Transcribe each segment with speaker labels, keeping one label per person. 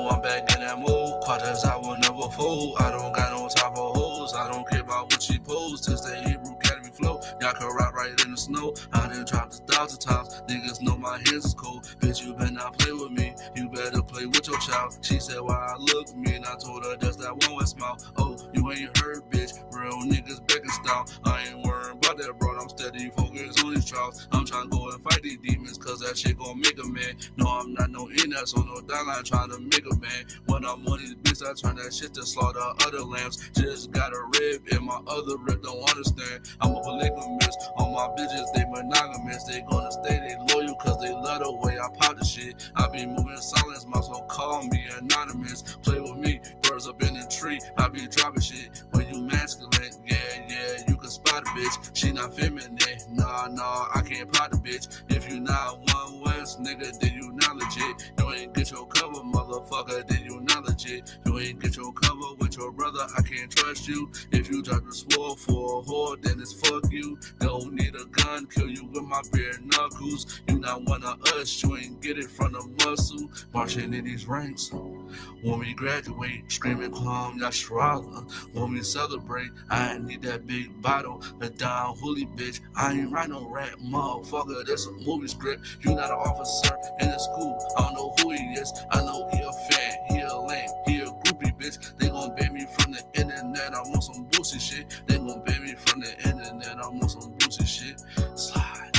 Speaker 1: know I'm back in that mood. Quarters I will never fold. I don't got no time for hoes. I don't care about what she posts. Just the Hebrew Academy flow. Y'all can ride right in the snow. I done dropped 1,000 times. Niggas know my hands is cold. Bitch, you better not play with me. You better play with your child. She said why I look mean. I told her that's that one west mouth. Oh, you ain't heard, bitch. Real niggas begging style. I ain't worried about that, bro. I'm steady focused on these trials. I'm trying to go and fight these demons, cause that shit gon' make a man. No, I'm not no in-ass on no dialine trying to make a man. When I'm on these bitches, I turn that shit to slaughter other lambs. Just got a rib in my other rib, don't understand. I'm a polygamist. On my bitches, they monogamous. They gonna stay, they loyal, cause they love the way I pop the shit. I be moving silence, my so call me anonymous. Play with me, birds up in the tree. I be dropping shit. When you masculine, yeah, you can spot a bitch. She not feminine, nah, I can't plot a bitch. If you not one West, nigga, then you not legit. You ain't get your cover, motherfucker, then you not legit. You ain't get your cover with your brother, I can't trust you. If you drop the sword for a whore, then it's fuck you. Don't need a gun, kill you with my bare knuckles. You not one of us, you ain't get it from the muscle. Marching in these ranks. When we graduate, screaming calm, Yashrala. When we celebrate, I need that big bottle, a down holy bitch. I ain't write no rap, motherfucker, that's a movie script. You not an officer in the school, I don't know who he is. I know he a fan, he a lame, he a groupie bitch. They gon' ban me from the internet, I want some boosie shit. They gon' ban me from the internet, I want some boosie shit. Slide,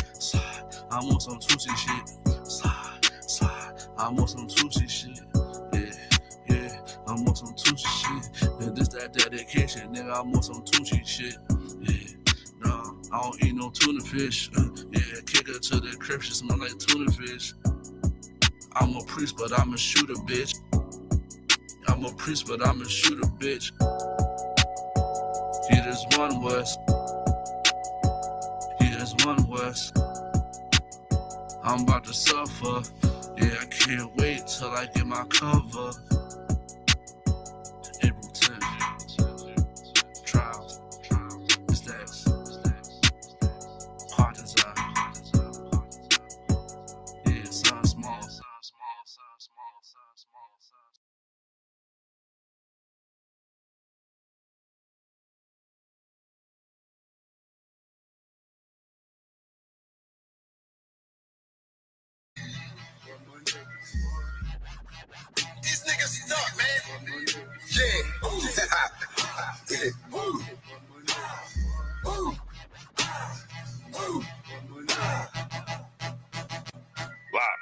Speaker 1: I want some Tusi shit. Slide, I want some Tusi shit. Yeah, I want some Tusi shit. And this that dedication, nigga, I want some Tusi shit. Yeah, nah, I don't eat no tuna fish. Yeah, kick her to the crib, she smell like tuna fish. I'm a priest, but I'm a shooter, bitch. I'm a priest, but I'm a shooter, bitch. Yeah, there's one West. Yeah, there's one West. I'm about to suffer. Yeah, I can't wait till I get my cover. April 10th. Trials. Stacks. Partners out. Yeah, sound small.
Speaker 2: These niggas stuck, man. Yeah.
Speaker 3: Wow.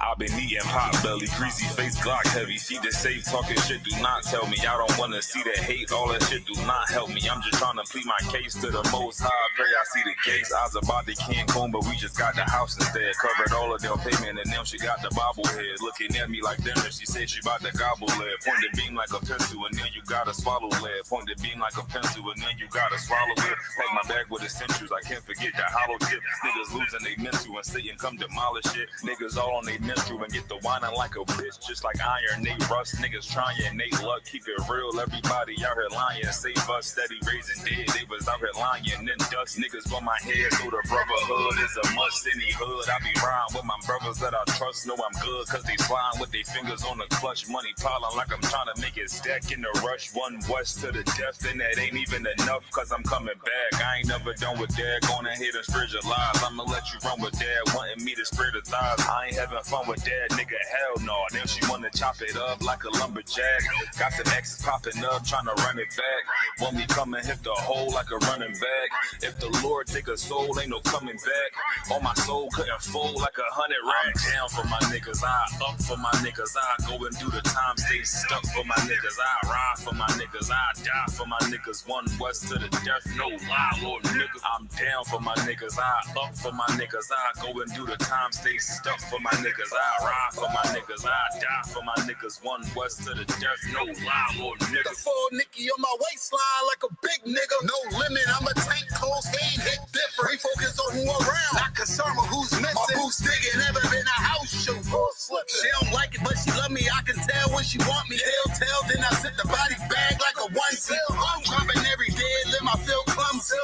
Speaker 3: I've been eating pot belly, greasy face, Glock heavy. She just safe talking shit, do not tell me. I don't wanna see that hate, all that shit do not help me. I'm just trying to plead my case to the most high. Pray I see the gates. I was about to Cancun, but we just got the house instead. Covered all of their payment, and now she got the bobblehead. Looking at me like dinner, she said she about to gobble lead. Point the beam like a pencil, and then you gotta swallow lead. Point the beam like a pencil, and then you gotta swallow it. Pack my bag with essentials, I can't forget the hollow tip. Niggas losing they mental, and Satan come demolish it. Niggas all on they mental and get the whining like a bitch. Just like iron, they rust. Niggas trying, they luck. Keep it real, everybody out here lying. Save us, steady raising dead. They was out here lying, then dust. Niggas on my head, so the brotherhood is a must. Any hood, I be riding with my brothers that I trust. Know I'm good, cause they slime with their fingers on the clutch. Money piling like I'm trying to make it stack in the rush. One West to the death, and that ain't even enough, cause I'm coming back. I ain't never done with dad, going ahead and spread your lies. I'ma let you run with dad, wanting me to spread the thighs. I ain't having fun with dad, nigga, hell no. Then she wanna chop it up like a lumberjack. Got some exes popping up, trying to run it back. When we come and hit the hole like a running back. If the Lord take a soul, ain't no coming back. On my soul couldn't fold like 100 racks. I'm down for my niggas, I up for my niggas. I go and do the time, stay stuck for my niggas. I ride for my niggas, I die for my niggas. One West to the death, no lie, Lord nigga. I'm down for my niggas, I up for my niggas. I go and do the time, stay stuck for my niggas. I ride for my niggas, I die for my niggas. One West to the death, no lie, Lord nigga.
Speaker 2: The full Nicky on my waistline like a big nigga. No limit, I'm a tank, close game, hit different. We focus on who around, not concerned with who's missing. My boots digging, never been a house shoe. She don't like it, but she love me. I can tell when she want me. Tell, then I sit the body bag like a one-seal. Dropping every day, let my feel clumsy.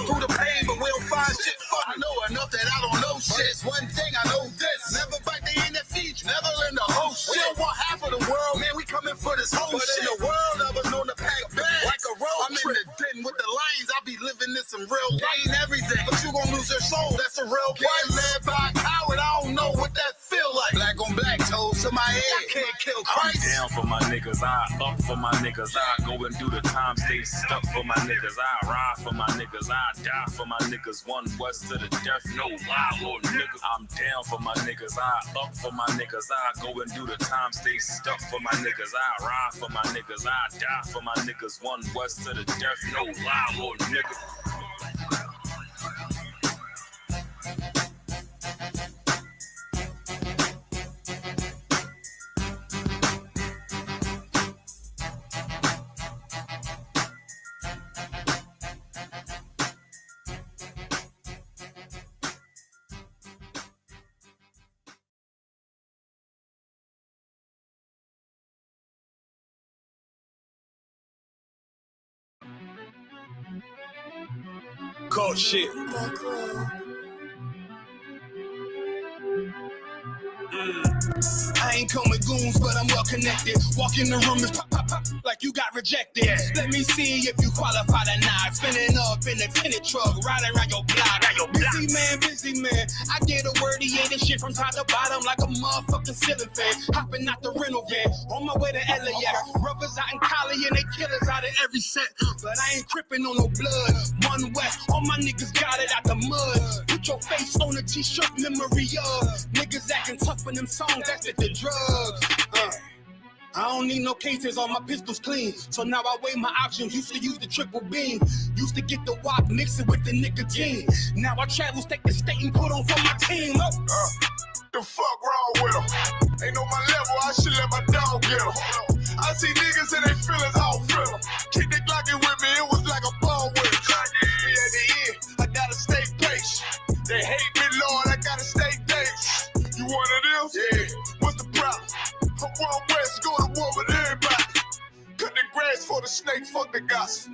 Speaker 2: Through the pain, but we don't find shit gain everything, but you gon' lose your soul. That's a real price. Led by a coward, I don't know what that feel like. Black on black toes to my head. I can't kill Christ.
Speaker 3: I'm down for my niggas, I up for my niggas, I go and do the time, stay stuck for my niggas, I ride for my niggas, I die for my niggas, one west to the death, no lie, Lord niggas. I'm down for my niggas, I up for my niggas, I go and do the time, stay stuck for my niggas, I ride for my niggas, I die for my niggas, one west to the death, no lie, Lord niggas.
Speaker 2: Cold shit. I ain't come with goons, but I'm well connected. Walk in the room and pop, pop, pop, like you got rejected. Let me see if you qualify or not. Spinning up in a tinted truck, riding around your block. Busy man. I get a word, he ain't shit from top to bottom like a motherfucking ceiling fan. Hopping out the rental van, on my way to LAX. Brothers out in Cali and they killers out of every set. But I ain't crippin' on no blood. One west, all my niggas got it out the mud. Put your face on a t-shirt, memory of niggas acting tough in them songs, that's the drugs. I don't need no cases, all my pistols clean. So now I weigh my options, used to use the triple beam. Used to get the wop, mix it with the nicotine. Now I travel state to state and put on for my team.
Speaker 4: The fuck wrong with them? Ain't on my level, I should let my dog get them. I see niggas and they feelings, I don't feel them. Keep the Glocky with me, it was like a ball with it. Me at the end, I gotta stay patient. They hate me, Lord, I gotta stay dangerous. You one of them? Yeah. What's the problem? I'm one west, go to war with everybody. Cut the grass for the snake, fuck the gossip.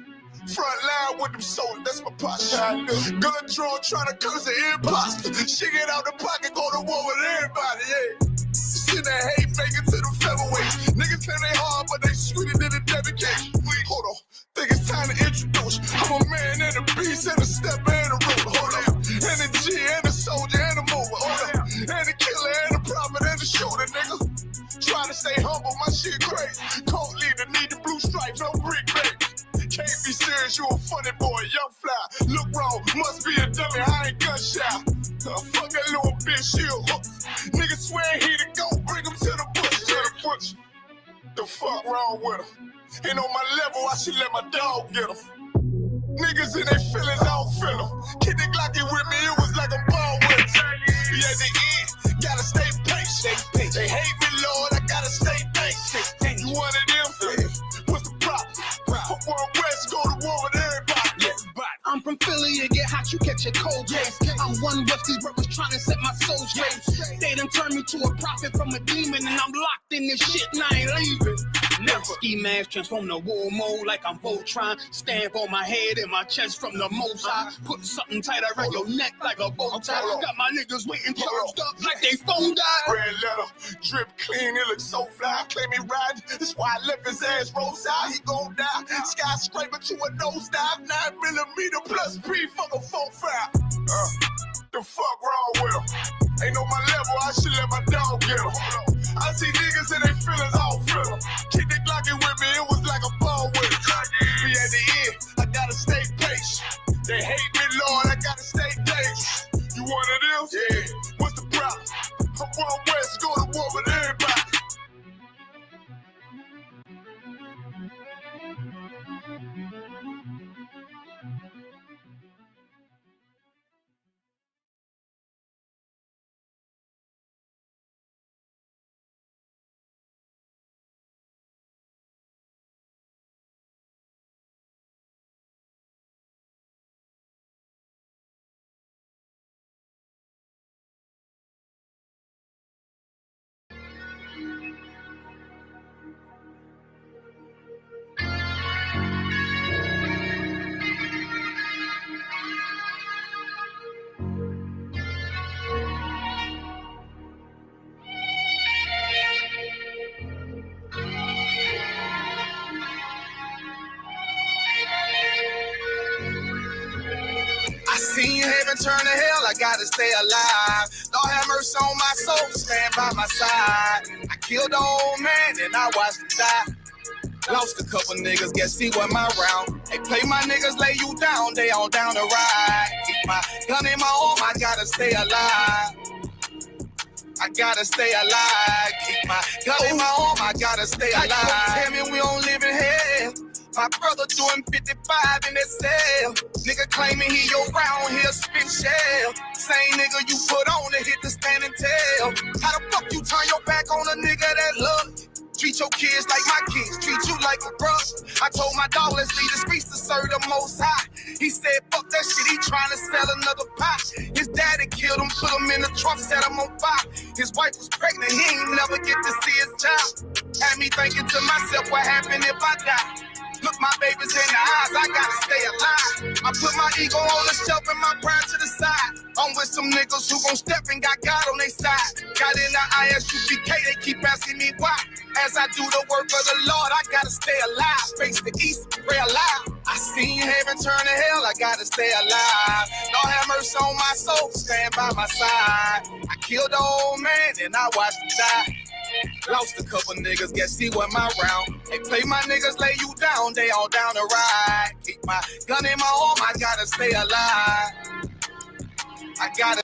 Speaker 4: Front line with them soldiers, that's my posture. Gun drawn, trying to curse the imposter. She get out the pocket, go to war with everybody, yeah. Send that hate making to the featherweights. Niggas claim they hard, but they sweeter than a dedication. Hold on, think it's time to introduce. I'm a man and a beast and a stepper and a ruler. Hold on, and a G and a soldier and a mover. Hold on, and a killer and a prophet and a shooter, nigga. Trying to stay humble, my shit crazy. Cold leader, need the blue stripes, no brick baby. Can't be serious, you a funny boy, young fly. Look wrong, must be a dummy, I ain't gunshot. Fuck that little bitch, she a hook. Niggas swear he the go, bring him to the bush. The fuck wrong with him? Ain't on my level, I should let my dog get him. Niggas in their feelings, I don't feel them. Keep the Glocky with me, it was like a ball with it. Be at the end, gotta stay patient. They hate me, Lord, I gotta stay patient. You one of them? What's the problem? One west, go to war with everybody.
Speaker 2: I'm from Philly, it get hot, you catch a cold case. I'm one west, these brothers trying to set my soul straight. They done turned me to a prophet from a demon, and I'm locked in this shit, and I ain't leaving. Never. Ski mask transform to war mode like I'm Voltron. Stamp on my head and my chest from the most high. Put something tight around your neck like a bow tie. Got my niggas waiting charged up like they phone died.
Speaker 4: Red letter, drip clean, it looks so fly. Claim he riding, that's why I left his ass roadside. He gon' die. Skyscraper to a nosedive. 9mm plus P, fuck a 4-5. The fuck wrong with him? Ain't on my level, I should let my dog get him. I see niggas and they feelings, I don't feel them. Keep the Glocky with me, it was like a ball with it. Be at the end, I gotta stay patient. They hate me, Lord, I gotta stay dangerous. You one of them? Yeah. What's the problem? I'm one west, go to war with everybody.
Speaker 2: I seen heaven turn to hell, I gotta stay alive. Lord have mercy on my soul, stand by my side. I killed the old man and I watched him die. Lost a couple niggas, guess he wasn't my round. They play my niggas, lay you down, they all down to ride. Keep my gun in my arm, I gotta stay alive. I gotta stay alive. Keep my gun in my arm, I gotta stay alive. Tell me we don't live in hell. My brother doing 55 in that cell. Nigga claiming he your round here spit shell. Same nigga you put on to hit the stand and tell. How the fuck you turn your back on a nigga that love you? Treat your kids like my kids, treat you like a brother. I told my dog, let's leave the streets to serve the Most High. He said, fuck that shit, he trying to sell another pot. His daddy killed him, put him in the trunk, set him on fire. His wife was pregnant, he ain't never get to see his child. Had me thinking to myself, what happened if I die? Look my babies in the eyes, I gotta stay alive. I put my ego on the shelf and my pride to the side. I'm with some niggas who gon' step and got God on their side. Got in the I.S.U.P.K, they keep asking me why. As I do the work of the Lord, I gotta stay alive. Face the east, pray alive. I seen heaven turn to hell, I gotta stay alive. Lord have mercy on my soul, stand by my side. I killed the old man and I watched him die. Lost a couple niggas, guess he wasn't my round. They play my niggas, lay you down, they all down to ride. Keep my gun in my arm, I gotta stay alive. I gotta.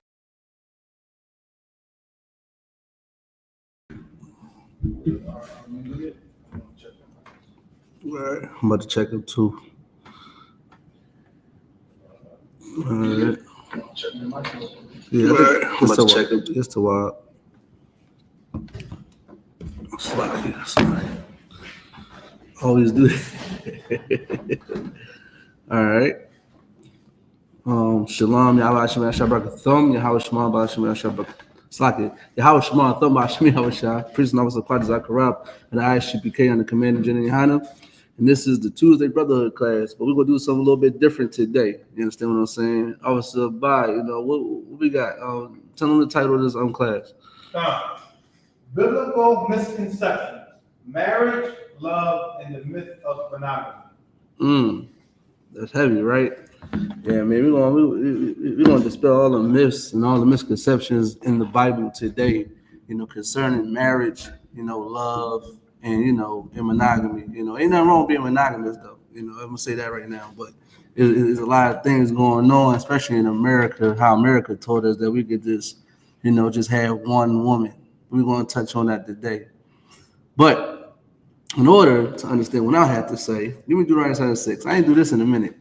Speaker 1: Alright, I'm about to check him too. Alright. Yeah, I'm about to check him. It's too wild. Sorry. Always do that. Alright. Shalom, Yahweh Shem Shabbat Thum, Yahweh Shema Shem Shabbat Slaki, Yahweh Shema Thum Bashmi Yahweh Shah, Prison Officer Quad Zakarab, and I.S.U.P.K on the Commander General YAHANNA. And this is the Tuesday Brotherhood class, but we're gonna do something a little bit different today. You understand what I'm saying? Officer, bye. You know what we got? Tell them the title of this class.
Speaker 5: Biblical misconceptions: marriage, love, and the myth of monogamy.
Speaker 1: That's heavy, right? Yeah, man. We're gonna dispel all the myths and all the misconceptions in the Bible today. You know, concerning marriage. You know, love. And, you know, in monogamy, you know, ain't nothing wrong with being monogamous, though. You know, I'm going to say that right now. But there's a lot of things going on, especially in America, how America told us that we could just, you know, just have one woman. We're going to touch on that today. But in order to understand what I have to say, let me do Deuteronomy 7:6. I ain't do this in a minute.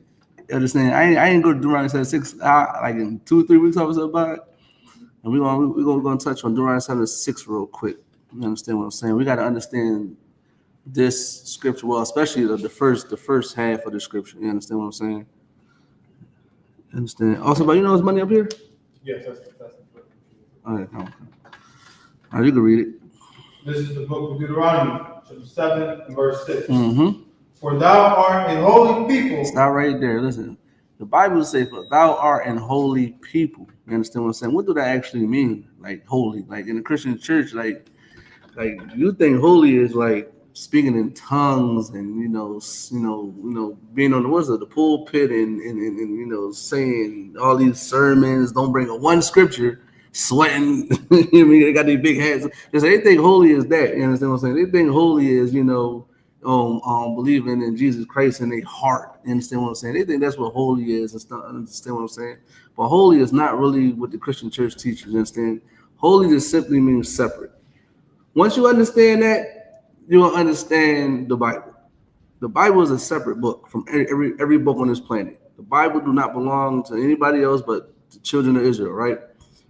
Speaker 1: You understand? I ain't go to Deuteronomy 7:6 like in 2-3 weeks, I was about it. And we're going to touch on Deuteronomy 7:6 real quick. You understand what I'm saying? We got to understand this scripture, well, especially the first half of the scripture. You understand what I'm saying? Understand? Also, but you know, there's money up here.
Speaker 5: Yes, that's
Speaker 1: All right, no. All right, you can read it.
Speaker 5: This is the book of Deuteronomy, chapter 7 and verse 6.
Speaker 1: Mm-hmm.
Speaker 5: For thou art a holy people.
Speaker 1: Stop right there. Listen, the Bible says, "For thou art an holy people." You understand what I'm saying? What do that actually mean? Like holy, like in the Christian church, like you think holy is like speaking in tongues and you know being on the pulpit and you know saying all these sermons. Don't bring a one scripture, sweating. I mean, they got these big hats. They think holy is that. You understand what I'm saying? They think holy is believing in Jesus Christ in their heart. You understand what I'm saying? They think that's what holy is. Understand what I'm saying? But holy is not really what the Christian church teaches. You understand? Holy just simply means separate. Once you understand that, you will understand the Bible. The Bible is a separate book from every book on this planet. The Bible do not belong to anybody else but the children of Israel, right?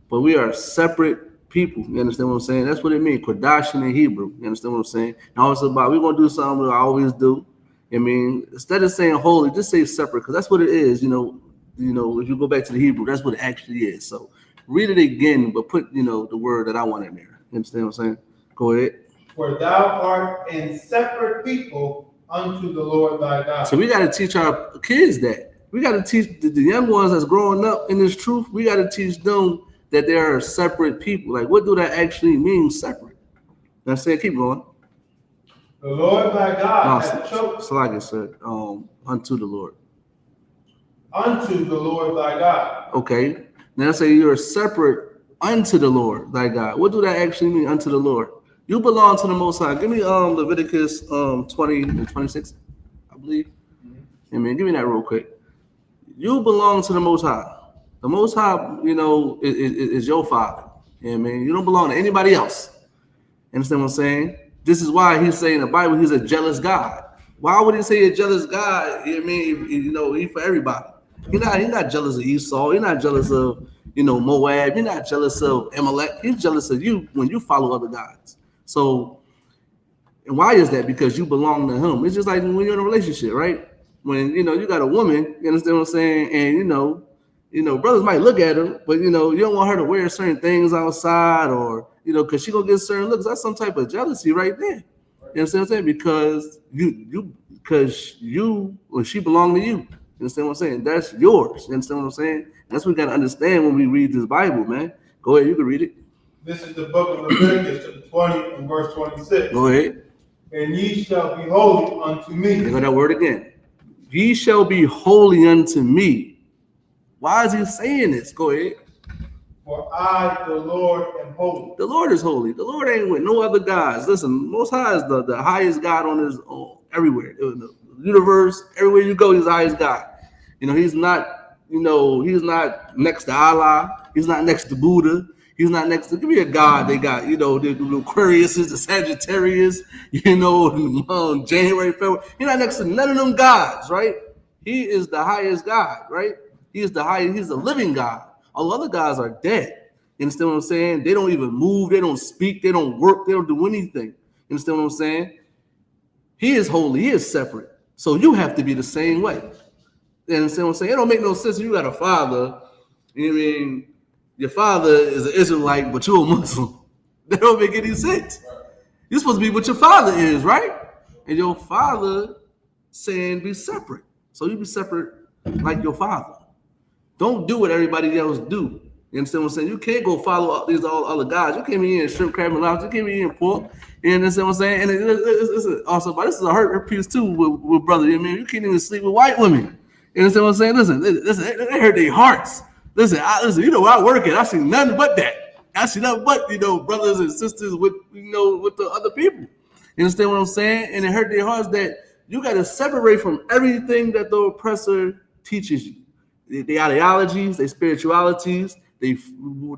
Speaker 1: But we are separate people. You understand what I'm saying? That's what it means. Kodashim in Hebrew. You understand what I'm saying? And also about we're gonna do something I always do. I mean, instead of saying holy, just say separate, because that's what it is. You know, if you go back to the Hebrew, that's what it actually is. So read it again, but put the word that I want in there. You understand what I'm saying? Go ahead.
Speaker 5: For thou art in separate people unto the Lord thy God.
Speaker 1: So we got to teach our kids that. We got to teach the young ones that's growing up in this truth. We got to teach them that they are separate people. Like, what do that actually mean, separate? Now, say, keep going.
Speaker 5: The Lord thy God hath chosen.
Speaker 1: So like I said, unto the Lord.
Speaker 5: unto the Lord thy God.
Speaker 1: Okay. Now say you're separate unto the Lord thy God. What do that actually mean, unto the Lord? You belong to the Most High. Give me Leviticus 20 and 26, I believe. Amen. Give me that real quick. You belong to the Most High. The Most High, is your Father. Amen. You don't belong to anybody else. Understand what I'm saying? This is why he's saying in the Bible he's a jealous God. Why would he say a jealous God? I mean, he's for everybody. He's not jealous of Esau. He's not jealous of Moab. He's not jealous of Amalek. He's jealous of you when you follow other gods. So, and why is that? Because you belong to him. It's just like when you're in a relationship, right? When you got a woman, you understand what I'm saying? And brothers might look at her, but you don't want her to wear certain things outside, or because she gonna get certain looks. That's some type of jealousy right there. You understand what I'm saying? Because she belong to you. You understand what I'm saying? That's yours. You understand what I'm saying? That's what we gotta understand when we read this Bible, man. Go ahead, you can read it.
Speaker 5: This is the book of Leviticus, chapter 20 and verse 26.
Speaker 1: Go ahead.
Speaker 5: And ye shall be holy unto me.
Speaker 1: Look at that word again. Ye shall be holy unto me. Why is he saying this? Go ahead.
Speaker 5: For I, the Lord, am holy.
Speaker 1: The Lord is holy. The Lord ain't with no other gods. Listen, Most High is the highest God on his own, everywhere. In the universe, everywhere you go, he's the highest God. He's not, he's not next to Allah. He's not next to Buddha. He's not next to, give me a God. They got, the Aquariuses, the Sagittarius, January, February. He's not next to none of them gods, right? He is the highest God, right? He is the highest, he's the living God. All other gods are dead. You understand what I'm saying? They don't even move, they don't speak, they don't work, they don't do anything. You understand what I'm saying? He is holy, he is separate. So you have to be the same way. You understand what I'm saying? It don't make no sense if you got a father, your father is an Israelite, but you're a Muslim. That don't make any sense. You're supposed to be what your father is, right? And your father saying be separate. So you be separate like your father. Don't do what everybody else do. You understand what I'm saying? You can't go follow these all other guys. You can't be eating shrimp, crab, and lobster. You can't be eating pork. You understand what I'm saying? And it's also, but this is a hurt piece too with brother. You can't even sleep with white women. You understand what I'm saying? Listen, they hurt their hearts. Listen, where I work at, I see nothing but that. I see nothing but, brothers and sisters with the other people. You understand what I'm saying? And it hurt their hearts that you got to separate from everything that the oppressor teaches you. Their ideologies, their spiritualities, the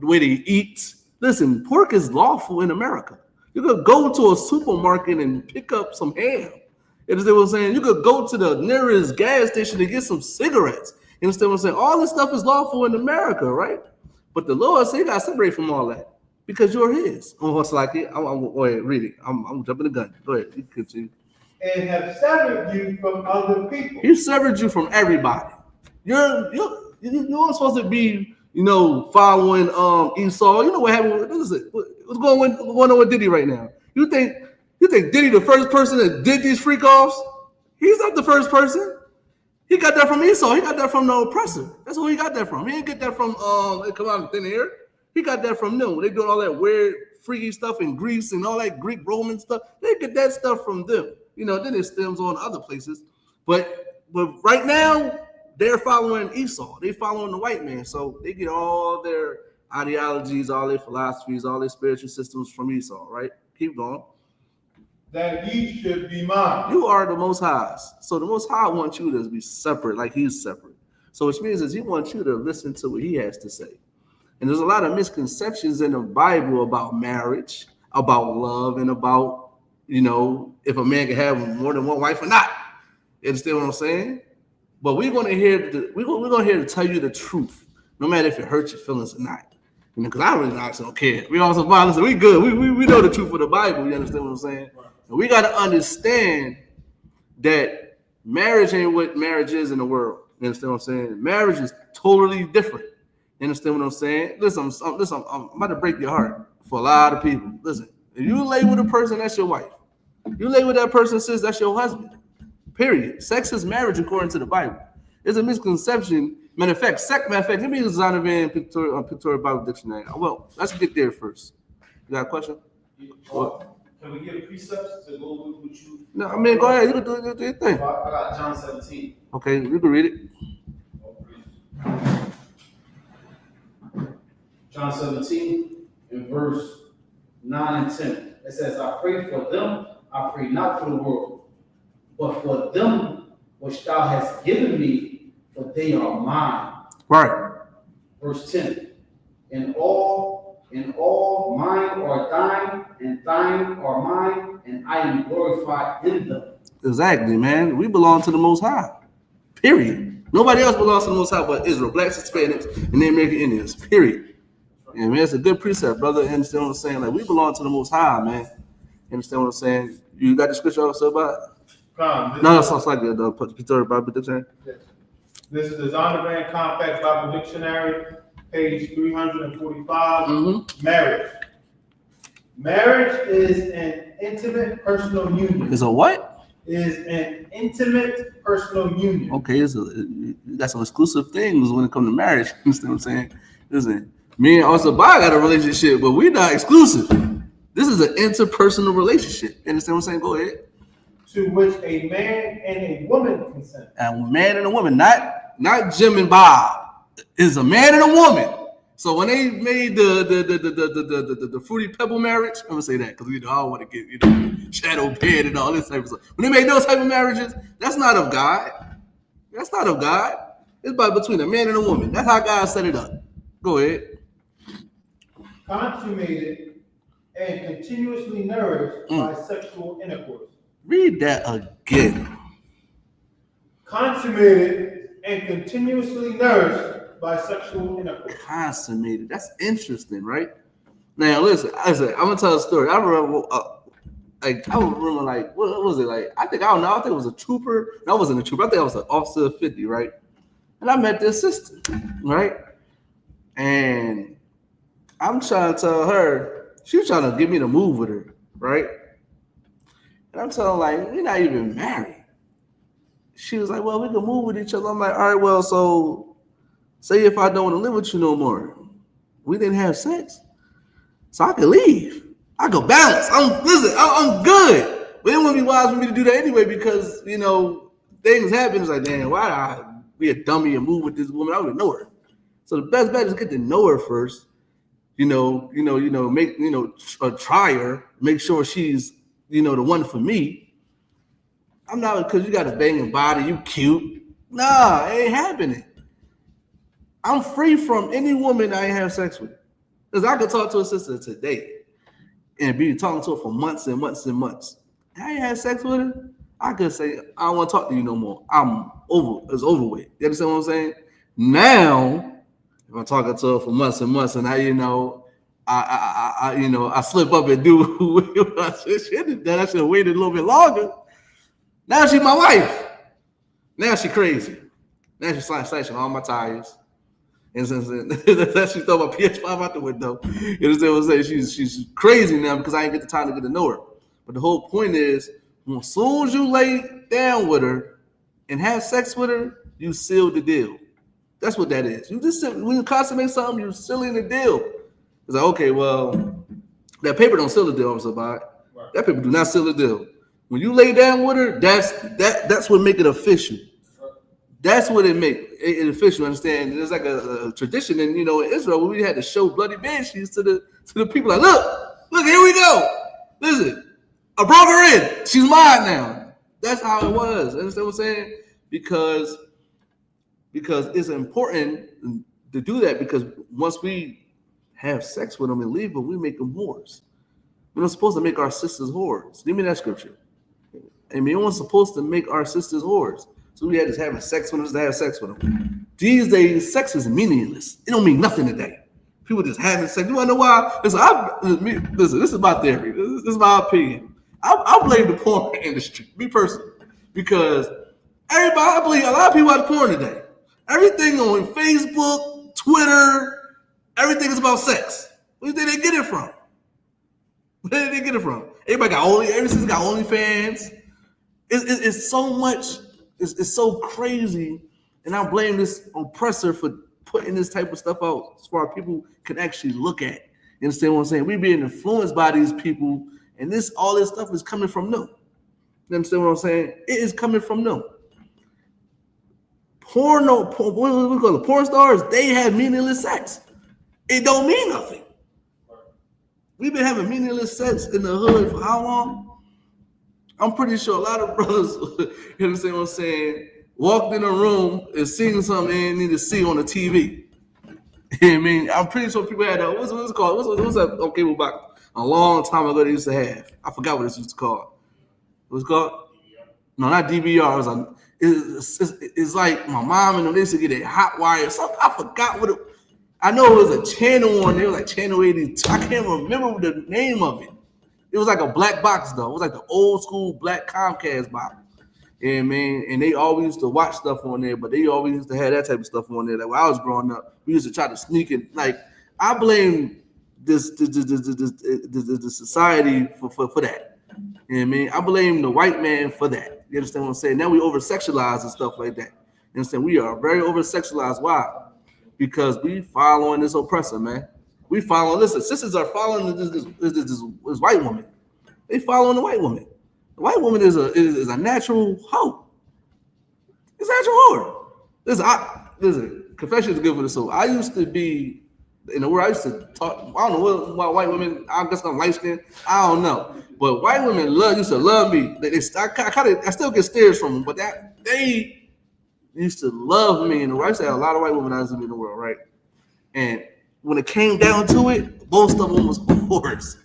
Speaker 1: way they eat. Listen, pork is lawful in America. You could go to a supermarket and pick up some ham. You understand what I'm saying? You could go to the nearest gas station to get some cigarettes. You understand what I'm saying? All this stuff is lawful in America, right? But the Lord said you got to separate from all that because you're his. Oh, it's like it. Go ahead, read it. I'm jumping the gun. Go ahead, you continue.
Speaker 5: And have severed you from other people.
Speaker 1: He severed you from everybody. You're not supposed to be, following Esau. You know what happened? What's going on with Diddy right now? You think Diddy the first person that did these freak offs? He's not the first person. He got that from Esau. He got that from the oppressor. That's who he got that from. He didn't get that from they come out of thin air. He got that from them. They doing all that weird freaky stuff in Greece and all that Greek Roman stuff. They get that stuff from them. Then it stems on other places. But right now, they're following Esau. They're following the white man. So they get all their ideologies, all their philosophies, all their spiritual systems from Esau, right? Keep going.
Speaker 5: That ye should be mine.
Speaker 1: You are the Most High's. So the Most High wants you to be separate like he's separate. So which means is he wants you to listen to what he has to say. And there's a lot of misconceptions in the Bible about marriage, about love, and about, if a man can have more than one wife or not. You understand what I'm saying? But we're going to hear to tell you the truth, no matter if it hurts your feelings or not. Because I really honestly don't care. We also listen, we good. We know the truth of the Bible. You understand what I'm saying? And we got to understand that marriage ain't what marriage is in the world. You understand what I'm saying? Marriage is totally different. You understand what I'm saying? Listen, I'm about to break your heart for a lot of people. Listen, if you lay with a person, that's your wife. You lay with that person, sis, that's your husband. Period. Sex is marriage according to the Bible. It's a misconception. Matter of fact, give me the Zonovan Pictorial Bible Dictionary. Well, let's get there first. You got a question?
Speaker 6: Can we get precepts to go with you?
Speaker 1: No, go ahead. You can do your thing.
Speaker 6: I got John 17.
Speaker 1: Okay, you can read it.
Speaker 5: John 17 and verse 9 and 10. It says, I pray for them, I pray not for the world, but for them which thou hast given me, for they are mine.
Speaker 1: Right.
Speaker 5: Verse 10. And all mine are thine, and thine are mine, and I am glorified in them.
Speaker 1: Exactly, man. We belong to the Most High. Period. Nobody else belongs to the Most High but Israel, blacks, Hispanics, and the American Indians. Period. Yeah, man, it's a good precept, brother. You understand what I'm saying? Like, we belong to the Most High, man. You understand what I'm saying? You got the scripture also about it? No, that sounds like the Peter Bible Dictionary.
Speaker 5: Yes. This is the Zondervan Compact Bible Dictionary, page 345.
Speaker 1: Mm-hmm.
Speaker 5: Marriage. Marriage is an intimate personal union.
Speaker 1: Is a what?
Speaker 5: Is an intimate personal union.
Speaker 1: Okay, you got some exclusive things when it comes to marriage. You understand what I'm saying? Listen, me and I.S.U.P.K got a relationship, but we're not exclusive. This is an interpersonal relationship. You understand what I'm saying? Go ahead.
Speaker 5: To which a man and a woman consent.
Speaker 1: And a man and a woman, not Jim and Bob. It's a man and a woman. So when they made the Fruity Pebble marriage, I'm gonna say that because I don't want to get shadow banned and all this type of stuff. When they made those type of marriages, that's not of God. That's not of God. It's between a man and a woman. That's how God set it up. Go ahead.
Speaker 5: Consummated and continuously nourished by sexual intercourse.
Speaker 1: Read that again.
Speaker 5: Consummated and continuously nourished by sexual intercourse.
Speaker 1: Consummated. That's interesting, right? Now listen. I'm gonna tell a story. I remember, what was it like? I think it was a trooper. No, I wasn't a trooper. I think I was an officer of 50, right? And I met the assistant, right? And I'm trying to tell her, she was trying to get me to move with her, right? And I'm telling her, like, we're not even married. She was like, well, we can move with each other. I'm like, all right, well, so say if I don't want to live with you no more, we didn't have sex, so I could leave. I could bounce. I'm good. But it wouldn't be wise for me to do that anyway because, things happen. It's like, damn, why did I be a dummy and move with this woman? I don't even know her. So the best bet is get to know her first. Try her, make sure she's, the one for me. I'm not because you got a banging body, you cute. Nah, it ain't happening. I'm free from any woman I ain't have sex with. Because I could talk to a sister today and be talking to her for months and months and months. I ain't had sex with her. I could say, I don't want to talk to you no more. I'm over. It's over with. You understand what I'm saying? Now, if I'm talking to her for months and months and I slip up and do what I should have done. I should have waited a little bit longer. Now she's my wife. Now she crazy. Now she's slashing all my tires. And since she throw my PS5 out the window, you understand what I'm saying? She's crazy now because I ain't get the time to get to know her. But the whole point is, as soon as you lay down with her and have sex with her, you seal the deal. That's what that is. When you consummate something, you're sealing the deal. It's like, okay, well, that paper don't seal the deal, Officer Bot. Right. That paper do not seal the deal. When you lay down with her, that's what make it official. That's what it make it official. Understand? There's like a tradition in Israel where we had to show bloody bed sheets to the people. Like, look, here we go. Listen, I brought her in. She's mine now. That's how it was. Understand what I'm saying? Because it's important to do that because once we have sex with them and leave them, we make them whores. We're not supposed to make our sisters whores. Give me that scripture. I mean, we're supposed to make our sisters whores. So we had just having sex with them to have sex with them. These days, sex is meaningless. It don't mean nothing today. People just having sex. You want to know why? Listen, this is my theory. This is my opinion. I blame the porn industry, me personally, because I believe a lot of people watch porn today. Everything on Facebook, Twitter, everything is about sex. Where did they get it from? Where did they get it from? Everybody's got OnlyFans. It's so much. It's so crazy, and I blame this oppressor for putting this type of stuff out as far as people can actually look at. You understand what I'm saying? We being influenced by these people, and all this stuff is coming from them. You understand what I'm saying? It is coming from them. What we call it, porn stars, they have meaningless sex. It don't mean nothing. We've been having meaningless sex in the hood for how long? I'm pretty sure a lot of brothers, you understand what I'm saying, walked in a room and seen something they didn't need to see on the TV. You know what I mean? I'm pretty sure people had that. What's it called? What's that on cable box? A long time ago they used to have. I forgot what it used to call. What's it called? No, not DVR. It was it's like my mom and them, they used to get a hot wire. Something I forgot what it. I know it was a channel on there, like channel 82. I can't remember the name of it. It was like a black box though. It was like the old school black Comcast box. Yeah, man. And they always used to watch stuff on there, but they always used to have that type of stuff on there. Like when I was growing up, we used to try to sneak in. Like I blame the society for that. You know what I mean? I blame the white man for that. You understand what I'm saying? Now we over sexualize and stuff like that. You understand? We are very over sexualized. Why? Because we following this oppressor, man. We following. Listen, sisters are following this white woman. They following the white woman. The white woman is a natural hoe. It's a natural whore. Listen, confession is good for the soul. I used to be in the world. I used to talk. I don't know what white women. I guess I'm light skinned. I don't know. But white women used to love me. I still get stares from them, but they used to love me in the world. I used to have a lot of white women I used to be in the world, right? And when it came down to it, most of them was whores.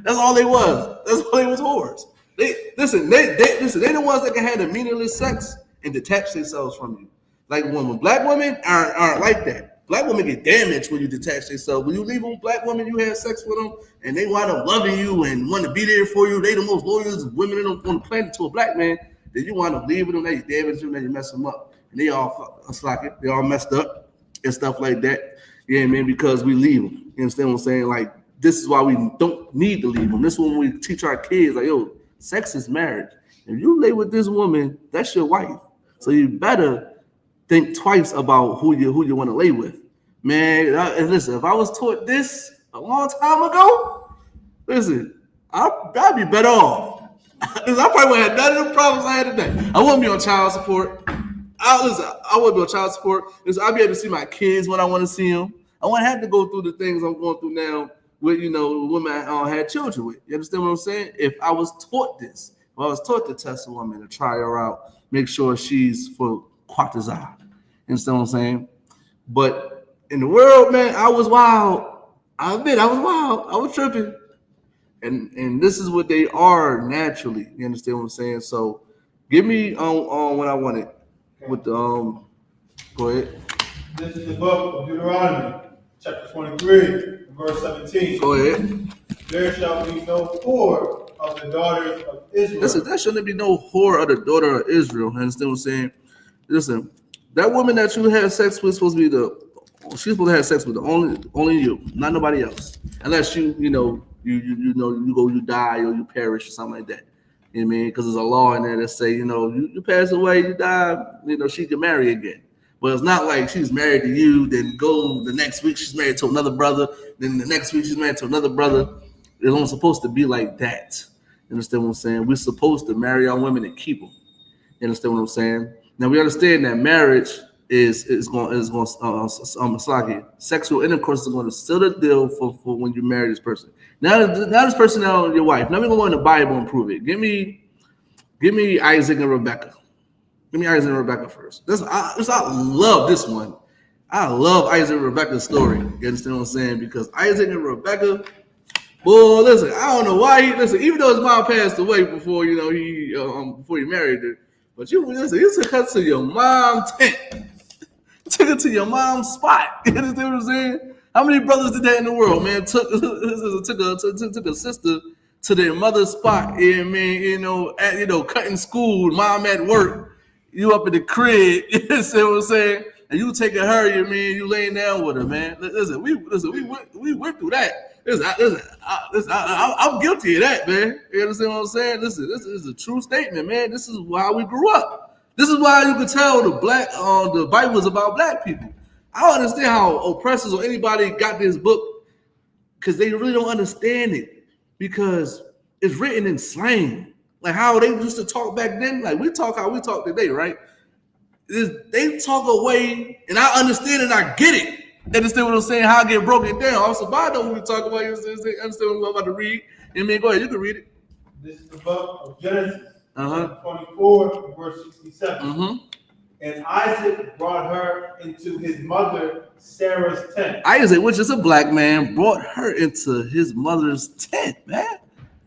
Speaker 1: That's all they was. That's all they was whores. They the ones that can have the meaningless sex and detach themselves from you. Like when black women aren't like that. Black women get damaged when you detach themselves. When you leave a black woman, you have sex with them, and they wind up loving you and want to be there for you. They the most loyal women on the planet to a black man. Then you wind up leaving them, they damage them, then you mess them up. And they all slack they all messed up and stuff like that. Yeah, man, because we leave them. You understand what I'm saying? Like, this is why we don't need to leave them. This is when we teach our kids, like, yo, sex is marriage. If you lay with this woman, that's your wife. So you better think twice about who you want to lay with. Man, listen, if I was taught this a long time ago, listen, I'd be better off. I probably wouldn't have none of the problems I had today. I wouldn't be on child support. I wouldn't be on child support. I'd be able to see my kids when I want to see them. I wouldn't have to go through the things I'm going through now with, women I had children with. You understand what I'm saying? If I was taught this, if I was taught to test a woman, to try her out, make sure she's for quatazah. You understand what I'm saying? But in the world, man, I was wild. I admit I was wild. I was tripping. And this is what they are naturally. You understand what I'm saying? So give me on what I wanted with the go ahead.
Speaker 6: This is the book of Deuteronomy, chapter 23, verse 17.
Speaker 1: Go ahead.
Speaker 6: There shall be no whore of the daughters of Israel.
Speaker 1: Listen, there shouldn't be no whore of the daughter of Israel. You understand what I'm saying? Listen, that woman that you had sex with she's supposed to have sex with only you, not nobody else. Unless you die or you perish or something like that. You know what I mean? Because there's a law in there that say, you pass away, you die, she can marry again. But it's not like she's married to you, then go the next week she's married to another brother, then the next week she's married to another brother. It's not supposed to be like that. You understand what I'm saying? We're supposed to marry our women and keep them. You understand what I'm saying? Now we understand that marriage is going sexual intercourse is going to seal the deal for when you marry this person. Now this person now your wife. Now we're going to go in the Bible and prove it. Give me Isaac and Rebecca. Give me Isaac and Rebecca first. I love this one. I love Isaac and Rebecca's story. You understand what I'm saying? Because Isaac and Rebecca, boy, listen, I don't know why even though his mom passed away before before he married her, but you took her to your mom's tent. Took her to your mom's spot. You understand what I'm saying? How many brothers did that in the world, man? Took a sister to their mother's spot. Yeah, man, cutting school, mom at work, you up in the crib. You see what I'm saying? And you taking her, you laying down with her, man. Listen, we went through that. I'm guilty of that, man. You understand what I'm saying? Listen, this is a true statement, man. This is how we grew up. This is why you can tell the Bible is about black people. I don't understand how oppressors or anybody got this book because they really don't understand it because it's written in slang. Like how they used to talk back then. Like we talk how we talk today, right? They talk away, and I understand and I get it. Understand what I'm saying? How I get broken down. Also, I know what we talk about. You understand what I'm about to read? You mean, go ahead. You can read it.
Speaker 6: This is the book of Genesis, 24, verse 67. And Isaac brought her into his mother Sarah's tent.
Speaker 1: Isaac, which is a black man, brought her into his mother's tent, man.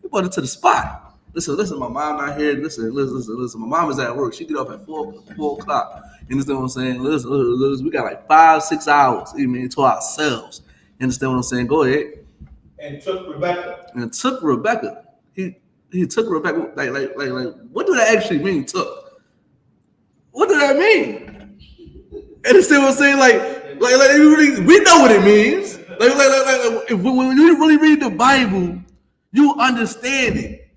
Speaker 1: He brought her to the spot. Listen, my mom not here. Listen. My mom is at work. She get off at 4 o'clock. You understand what I'm saying? Listen, we got like 5-6 hours, to ourselves. You understand what I'm saying? Go ahead.
Speaker 6: And took Rebecca.
Speaker 1: He took Rebecca. Like, what do that actually mean? Took. What does that mean? Understand what I'm saying? Like we know what it means. When you really read the Bible, you understand it.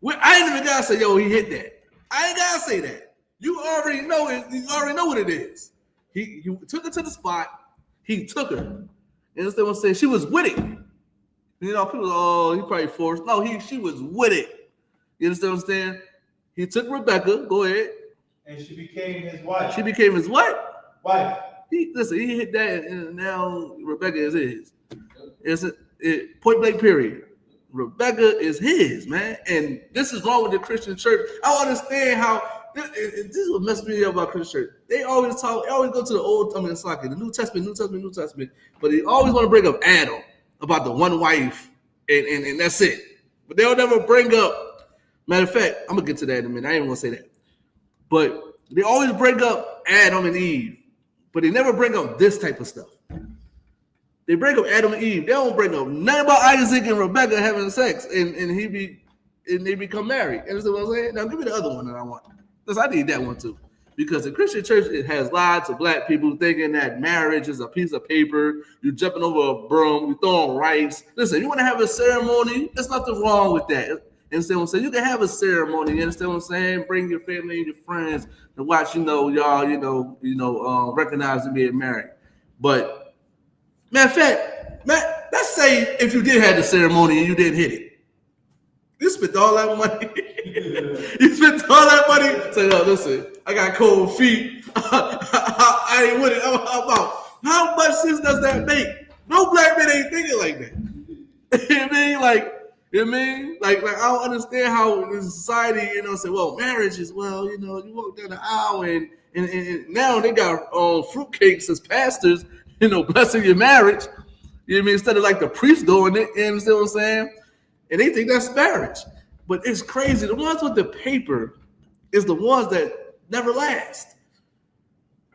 Speaker 1: I ain't even gotta say, yo, he hit that. I ain't gotta say that. You already know it. You already know what it is. He took her to the spot. He took her. You understand what I'm saying? She was with it. People, he probably forced. No, she was with it. You understand what I'm saying? He took Rebecca. Go ahead.
Speaker 6: And she became his wife.
Speaker 1: She became his what?
Speaker 6: Wife.
Speaker 1: He hit that, and now Rebecca is his. It's point blank period. Rebecca is his, man. And this is wrong with the Christian church. I don't understand how this is what messed me up about Christian church. They always go to the Old Testament, the New Testament, but they always want to bring up Adam about the one wife, and that's it. But they'll never bring up. Matter of fact, I'm gonna get to that in a minute. I ain't even gonna say that. But they always bring up Adam and Eve, but they never bring up this type of stuff. They bring up Adam and Eve. They don't bring up nothing about Isaac and Rebecca having sex, and they become married. You understand what I'm saying? Now give me the other one that I want, because I need that one too. Because the Christian church, it has lots of black people thinking that marriage is a piece of paper. You're jumping over a broom. You're throwing rice. Listen, you want to have a ceremony? There's nothing wrong with that. You understand what I'm saying? You can have a ceremony. You understand what I'm saying? Bring your family and your friends to watch, y'all, recognize them being married. But matter of fact, let's say if you did have the ceremony and you didn't hit it, you spent all that money. Say, no, listen, I got cold feet. I ain't with it. How much sense does that make? No black man ain't thinking like that. You know what I mean? Like I don't understand how in society, say, well, marriage is, you walk down the aisle and now they got fruitcakes as pastors, blessing your marriage. You know what I mean? Instead of like the priest doing it, you understand what I'm saying? And they think that's marriage. But it's crazy. The ones with the paper is the ones that never last.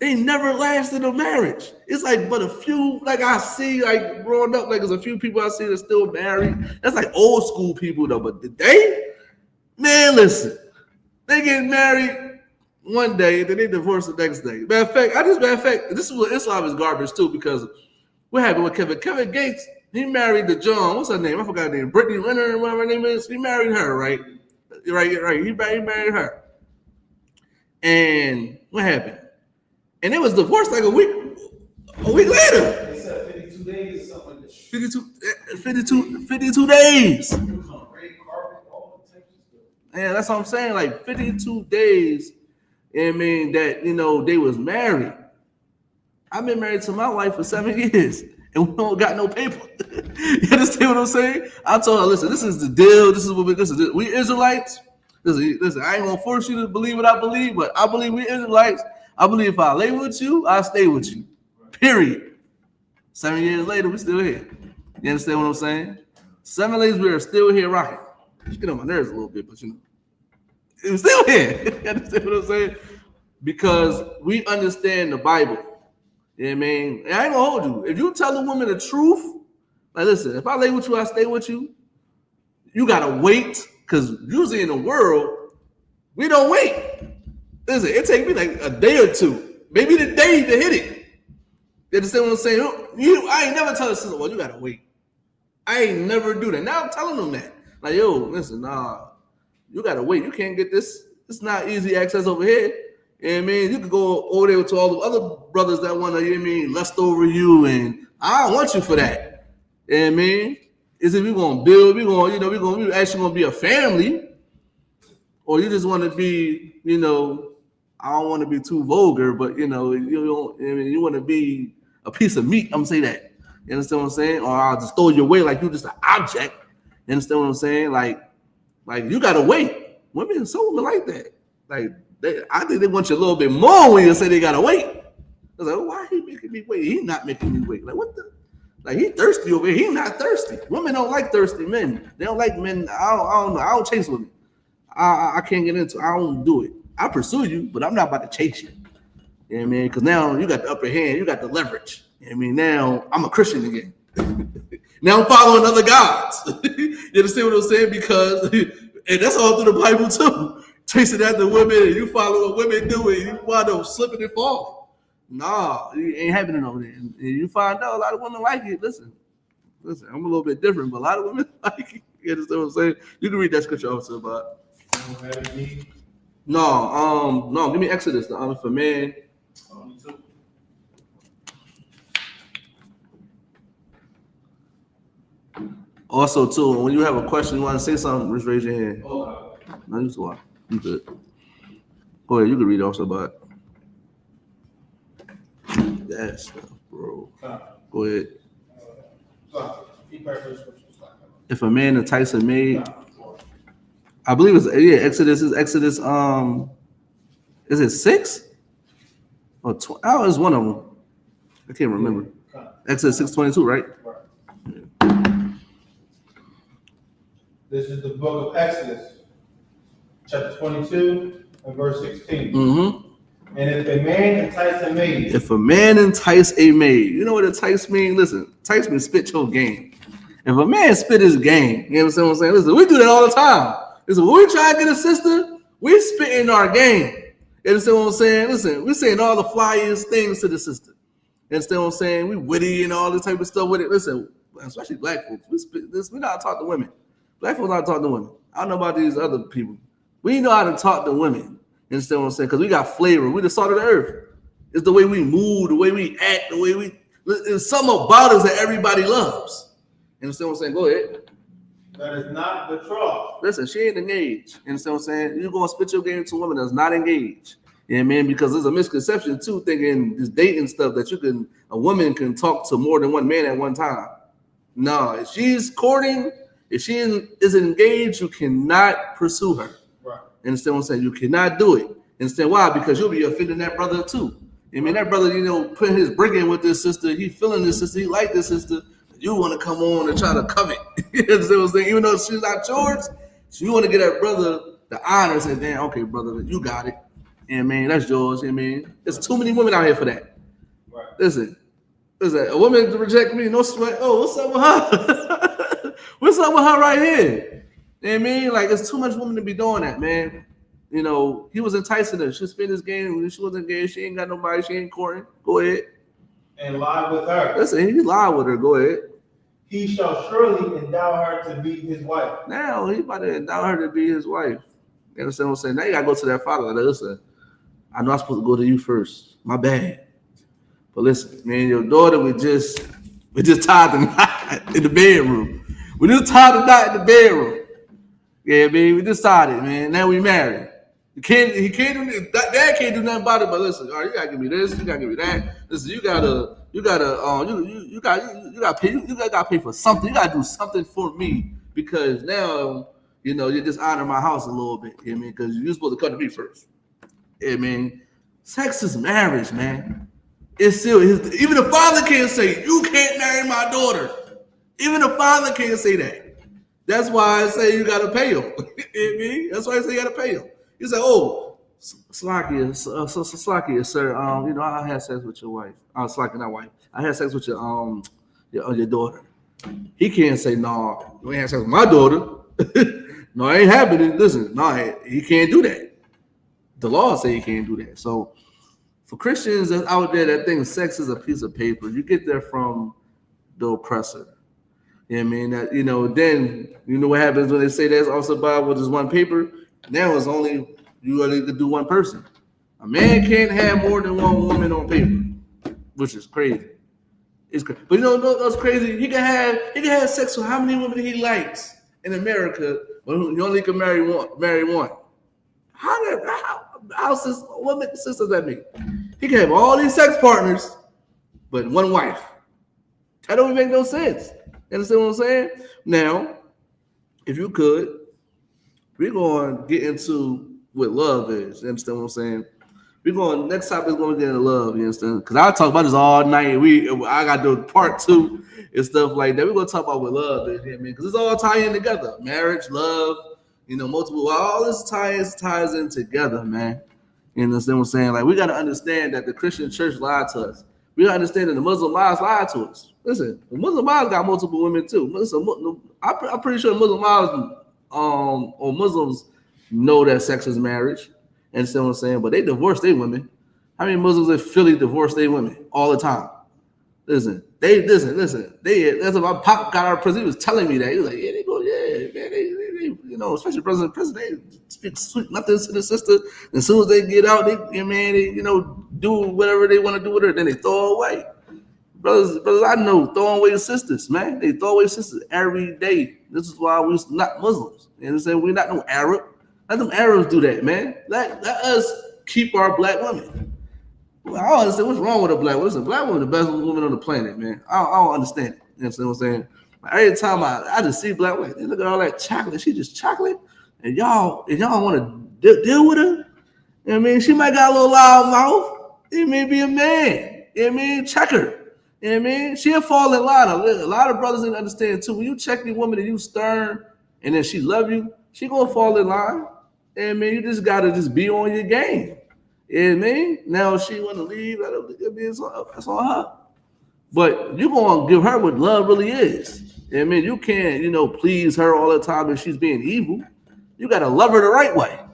Speaker 1: They never last in a marriage. It's like but a few, like I see, like growing up, like there's a few people I see that's still married. That's like old school people though. But man, listen, they get married one day, then they divorce the next day. Matter of fact, this is what Islam is garbage too, because what happened with Kevin? Kevin Gates, he married the John. What's her name? I forgot her name. Brittany Renner, whatever her name is. He married her, right? Right. He married her. And what happened? And it was divorced like a week later.
Speaker 5: They said 52 days or something like that.
Speaker 1: 52 days. Yeah, that's what I'm saying. Like 52 days. I mean that they was married. I've been married to my wife for 7 years, and we don't got no paper. You understand what I'm saying? I told her, listen, this is the deal. This is what we Israelites. Listen, I ain't gonna force you to believe what I believe, but I believe we Israelites. I believe if I lay with you, I stay with you. Period. 7 years later, we're still here. You understand what I'm saying? 7 days, we are still here rocking. Just get on my nerves a little bit, but we're still here. You understand what I'm saying? Because we understand the Bible. You know what I mean? And I ain't gonna hold you. If you tell a woman the truth, like listen, if I lay with you, I stay with you. You gotta wait, because usually in the world, we don't wait. Listen, it takes me like a day or two, maybe the day to hit it. You understand what I'm saying? I ain't never tell a sister, well, you gotta wait. I ain't never do that. Now I'm telling them that. Like, yo, listen, you gotta wait. You can't get this. It's not easy access over here. You know what I mean? You could go over there to all the other brothers that want to, you know what I mean, lust over you, and I don't want you for that. You know what I mean? Is if we're gonna build, we're actually gonna be a family, or you just want to be, I don't want to be too vulgar, but you know, you don't. I mean, you want to be a piece of meat. I'm gonna say that. You understand what I'm saying? Or I'll just throw you away like you just an object. You understand what I'm saying? Like you gotta wait. Some women like that. Like I think they want you a little bit more when you say they gotta wait. I was like, oh, why he making me wait? He not making me wait. Like what the? Like he thirsty over here. He not thirsty. Women don't like thirsty men. They don't like men. I don't know. I don't chase women. I can't get into it. I don't do it. I pursue you, but I'm not about to chase you. You know what I mean? Because now you got the upper hand. You got the leverage. You know what I mean? Now I'm a Christian again. Now I'm following other gods. You understand what I'm saying? Because, and that's all through the Bible too. Chasing after women and you follow what women do and you wind up slipping and falling. Nah, it ain't happening over there. And you find out a lot of women like it. Listen, I'm a little bit different, but a lot of women like it. You understand what I'm saying? You can read that scripture also about. No, give me Exodus, the honor for man. Also, too, when you have a question, you want to say something, just raise your hand. No, you swap. You good. Go ahead, you can read also about that stuff, bro. Go ahead. If a man entice a maid, I believe it's Exodus. Is Exodus is it 6 or 12? Oh, it's one of them. I can't remember. Exodus 6:22, right?
Speaker 6: This is the book of Exodus, chapter 22 and verse 16.
Speaker 1: Mm-hmm.
Speaker 6: And if a man entice a maid.
Speaker 1: If a man entice a maid, you know what entice means? Listen, entice means spit your game. If a man spit his game, you know what I'm saying? Listen, we do that all the time. Listen, when we try to get a sister, we spit in our game. You understand what I'm saying? Listen, we're saying all the flyest things to the sister. You understand what I'm saying? We witty and all this type of stuff with it. Listen, especially black folks, we spit this. We know how to talk to women. Black folks know how to talk to women. I don't know about these other people. We know how to talk to women. You understand what I'm saying? Because we got flavor. We the salt of the earth. It's the way we move, the way we act, the way we. There's something about us that everybody loves. You understand what I'm saying? Go ahead.
Speaker 6: That is not betrothed.
Speaker 1: Listen, she ain't engaged. You understand what I'm saying? You're going to spit your game to a woman that's not engaged. You know what I mean? Because there's a misconception, too, thinking this dating stuff that a woman can talk to more than one man at one time. No, if she's courting, if she is engaged, you cannot pursue her.
Speaker 6: Right.
Speaker 1: You understand what I'm saying? You cannot do it. Understand why? Because you'll be offending that brother, too. I mean, that brother, putting his brick in with this sister, he feeling this sister, he like this sister. You want to come on and try to covet. You understand what I'm saying? Even though she's not yours, so you want to get that brother the honor and say, damn, okay, brother, you got it. And man, that's yours. I mean, there's too many women out here for that.
Speaker 6: Right.
Speaker 1: Listen, a woman to reject me, no sweat. Oh, what's up with her? What's up with her right here? You know what I mean? Like, it's too much women to be doing that, man. He was enticing her. She spent his game. When she wasn't engaged, she ain't got nobody. She ain't courting. Go ahead.
Speaker 6: And lie with her.
Speaker 1: Listen, he lied with her. Go ahead.
Speaker 6: He shall surely endow her to be his wife.
Speaker 1: Now he about to endow her to be his wife. You understand what I'm saying? Now you gotta go to that father. Like, listen, I know I'm supposed to go to you first. My bad. But listen, man, your daughter, we just tied the knot in the bedroom. We just tied the knot in the bedroom. Yeah, man, we just tied it, man. Now we married. He can't do dad can't do nothing about it. But listen, all right, you gotta give me this, you gotta give me that. Listen, you gotta pay for something. You gotta do something for me because now you dishonor my house a little bit. You know what I mean? Because you're supposed to come to me first. You know what I mean? Sex is marriage, man. It's still even the father can't say you can't marry my daughter. Even the father can't say that. That's why I say you gotta pay him. You know what I mean? That's why I say you gotta pay him. He said, "Oh, Slakia, sir. I had sex with your wife. Slakia, not wife. I had sex with your daughter." He can't say, "No, you ain't had sex with my daughter." No, it ain't happening. Listen, no, he can't do that. The law say he can't do that. So, for Christians that's out there that think sex is a piece of paper, you get that from the oppressor. You know what I mean? That then what happens when they say that's also Bible just one paper. Now it's only you only could do one person. A man can't have more than one woman on paper, which is crazy. It's crazy. But what's crazy? He can have sex with how many women he likes in America, but he only can marry one. How
Speaker 5: How what sense does that make? He can have all these sex partners, but one wife. That don't make no sense. You understand what I'm saying? Now, if you could, we're going to get into what love is. You understand what I'm saying? We're going, next topic is going to get into love. You understand? Because I talk about this all night. I got to do part 2 and stuff like that. We're going to talk about what love is. You know what I mean? Because it's all tying together. Marriage, love, multiple, all this ties in together, man. You understand what I'm saying? Like, we got to understand that the Christian church lied to us. We got to understand that the Muslim wives lied to us. Listen, the Muslim wives got multiple women too. Listen, I'm pretty sure Muslim wives or Muslims know that sex is marriage. Understand what I'm saying? But they divorce their women. How many Muslims in Philly divorce their women all the time? Listen. That's what my pop got out of prison. He was telling me that. He was like, yeah, they go, yeah, man, they especially brothers in prison, they speak sweet nothings to the sister. As soon as they get out, they do whatever they want to do with her, then they throw her away. Brothers, I know throwing away sisters, man. They throw away sisters every day. This is why we're not Muslims. You know what I'm saying? We're not no Arab. Let them Arabs do that, man. Let us keep our black women. I don't understand what's wrong with a black woman. Listen, black woman is the best woman on the planet, man. I don't understand it. You know what I'm saying? Every time I just see black women, they look at all that chocolate. She just chocolate, and y'all want to deal with her. You know what I mean? She might got a little loud mouth. It may be a man. You know what I mean? Check her. You know what I mean? She'll fall in line. A lot of brothers didn't understand too. When you check your woman and you stern, and then she love you, she gonna fall in line. You know what I mean? You just gotta be on your game. You know what I mean? Now if she want to leave, that's on her. But you're going to give her what love really is. You know what I mean? You can't, please her all the time if she's being evil. You got to love her the right way. You know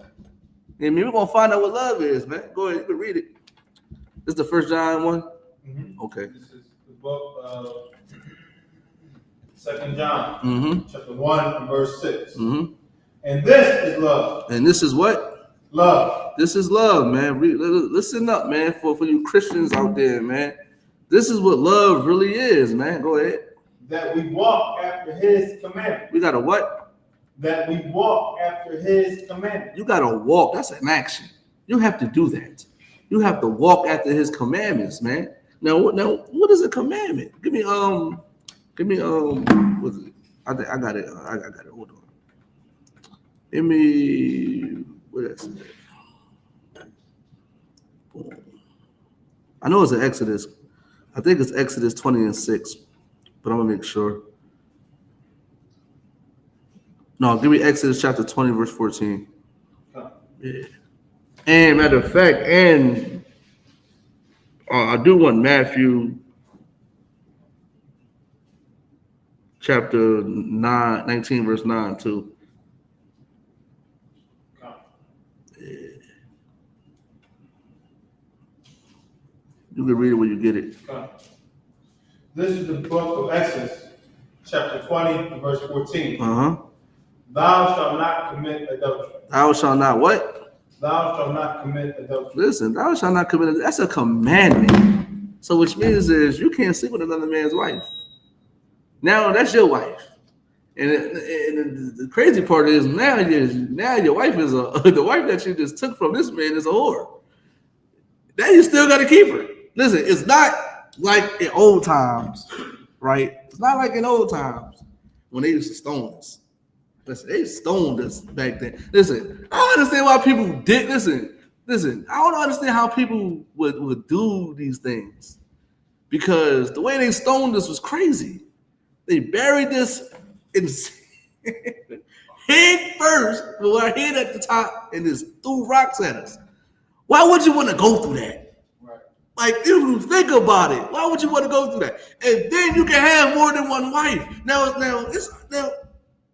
Speaker 5: what I mean? We're going to find out what love is, man. Go ahead, you can read it. This is the 1 John 1? Mm-hmm. Okay.
Speaker 6: This is the book of 2 John, chapter 1, and verse 6. Mm-hmm. And this is love.
Speaker 5: And this is what?
Speaker 6: Love.
Speaker 5: This is love, man. Listen up, man, for you Christians out there, man. This is what love really is, man. Go ahead.
Speaker 6: That we walk after his commandments.
Speaker 5: We got to what?
Speaker 6: That we walk after his commandments.
Speaker 5: You got to walk. That's an action. You have to do that. You have to walk after his commandments, man. Now, what is a commandment? Give me, what's it? I got it. I got it. Hold on. Give me, what is it? I know it's in Exodus. I think it's Exodus 20 and 6, but I'm gonna make sure. No, give me Exodus chapter 20, verse 14. Yeah. And matter of fact, I do want Matthew chapter 19, verse 9 too. You can read it when you get it.
Speaker 6: This is the book of Exodus, chapter 20, verse 14.
Speaker 5: Uh-huh.
Speaker 6: Thou shalt not commit adultery.
Speaker 5: Thou shalt not what?
Speaker 6: Thou shalt not commit adultery.
Speaker 5: Listen, thou shalt not commit adultery. That's a commandment. So which means is you can't sleep with another man's wife. Now that's your wife. And the crazy part is now your wife is the wife that you just took from this man is a whore. Now you still got to keep her. Listen, it's not like in old times, right? It's not like in old times when they used to stone us. Listen, they stoned us back then. Listen, I don't understand why people did. Listen. I don't understand how people would do these things because the way they stoned us was crazy. They buried this in head first with our head at the top and just threw rocks at us. Why would you want to go through that? Like, if you think about it, why would you want to go through that? And then you can have more than one wife. Now it's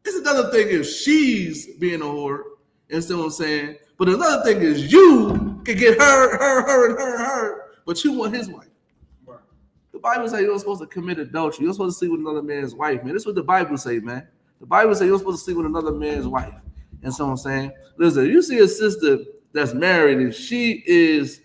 Speaker 5: another thing if she's being a whore, you see what I'm saying? But another thing is you can get her, but you want his wife. Right. The Bible says you're supposed to commit adultery. You're supposed to sleep with another man's wife, man. This is what the Bible say, man. The Bible says you're supposed to sleep with another man's wife. And so I'm saying, listen, you see a sister that's married and she is,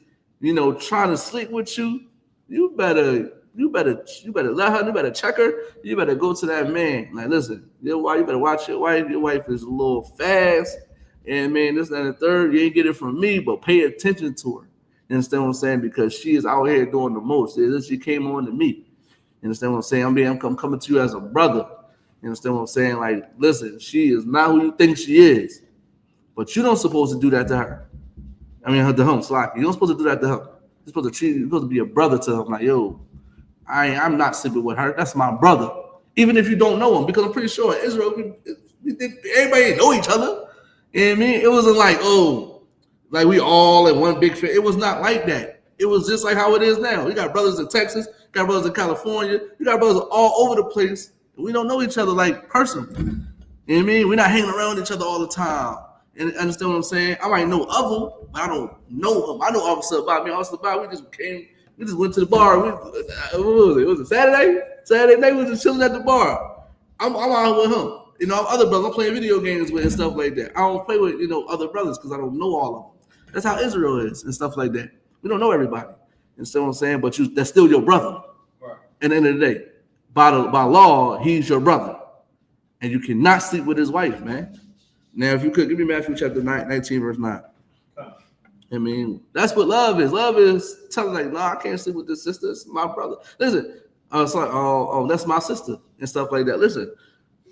Speaker 5: trying to sleep with you, you better let her, you better check her, you better go to that man. Like, listen, your wife, you better watch your wife. Your wife is a little fast,
Speaker 1: And man, this and the third, you ain't get it from me, but pay attention to her. You understand what I'm saying? Because she is out here doing the most. She came on to me. You understand what I'm saying? I'm coming to you as a brother. You understand what I'm saying? Like, listen, she is not who you think she is. But you don't supposed to do that to her. I mean, to him, Slocky. You don't supposed to do that to him. You're supposed to treat. You're supposed to be a brother to him. Like, yo, I'm not sleeping with her. That's my brother. Even if you don't know him, because I'm pretty sure in Israel, everybody know each other. You know what I mean? It wasn't like, oh, like we all in one big family. It was not like that. It was just like how it is now. We got brothers in Texas, got brothers in California, we got brothers all over the place. And we don't know each other like personally. You know what I mean? We're not hanging around each other all the time. And understand what I'm saying? I might know of him, but I don't know him. I know Officer about me. Officer about we just went to the bar. What was it? Was it Saturday? Saturday night we was just chilling at the bar. I'm out with him. You know, other brothers I'm playing video games with and stuff like that. I don't play with, other brothers because I don't know all of them. That's how Israel is and stuff like that. We don't know everybody. You understand what I'm saying? But that's still your brother. Right. At the end of the day, by law, he's your brother. And you cannot sleep with his wife, man. Now, if you could, give me Matthew chapter 19, verse 9. I mean, that's what love is. Love is telling like, no, I can't sleep with this sister. It's my brother. Listen, it's like, oh, that's my sister and stuff like that. Listen,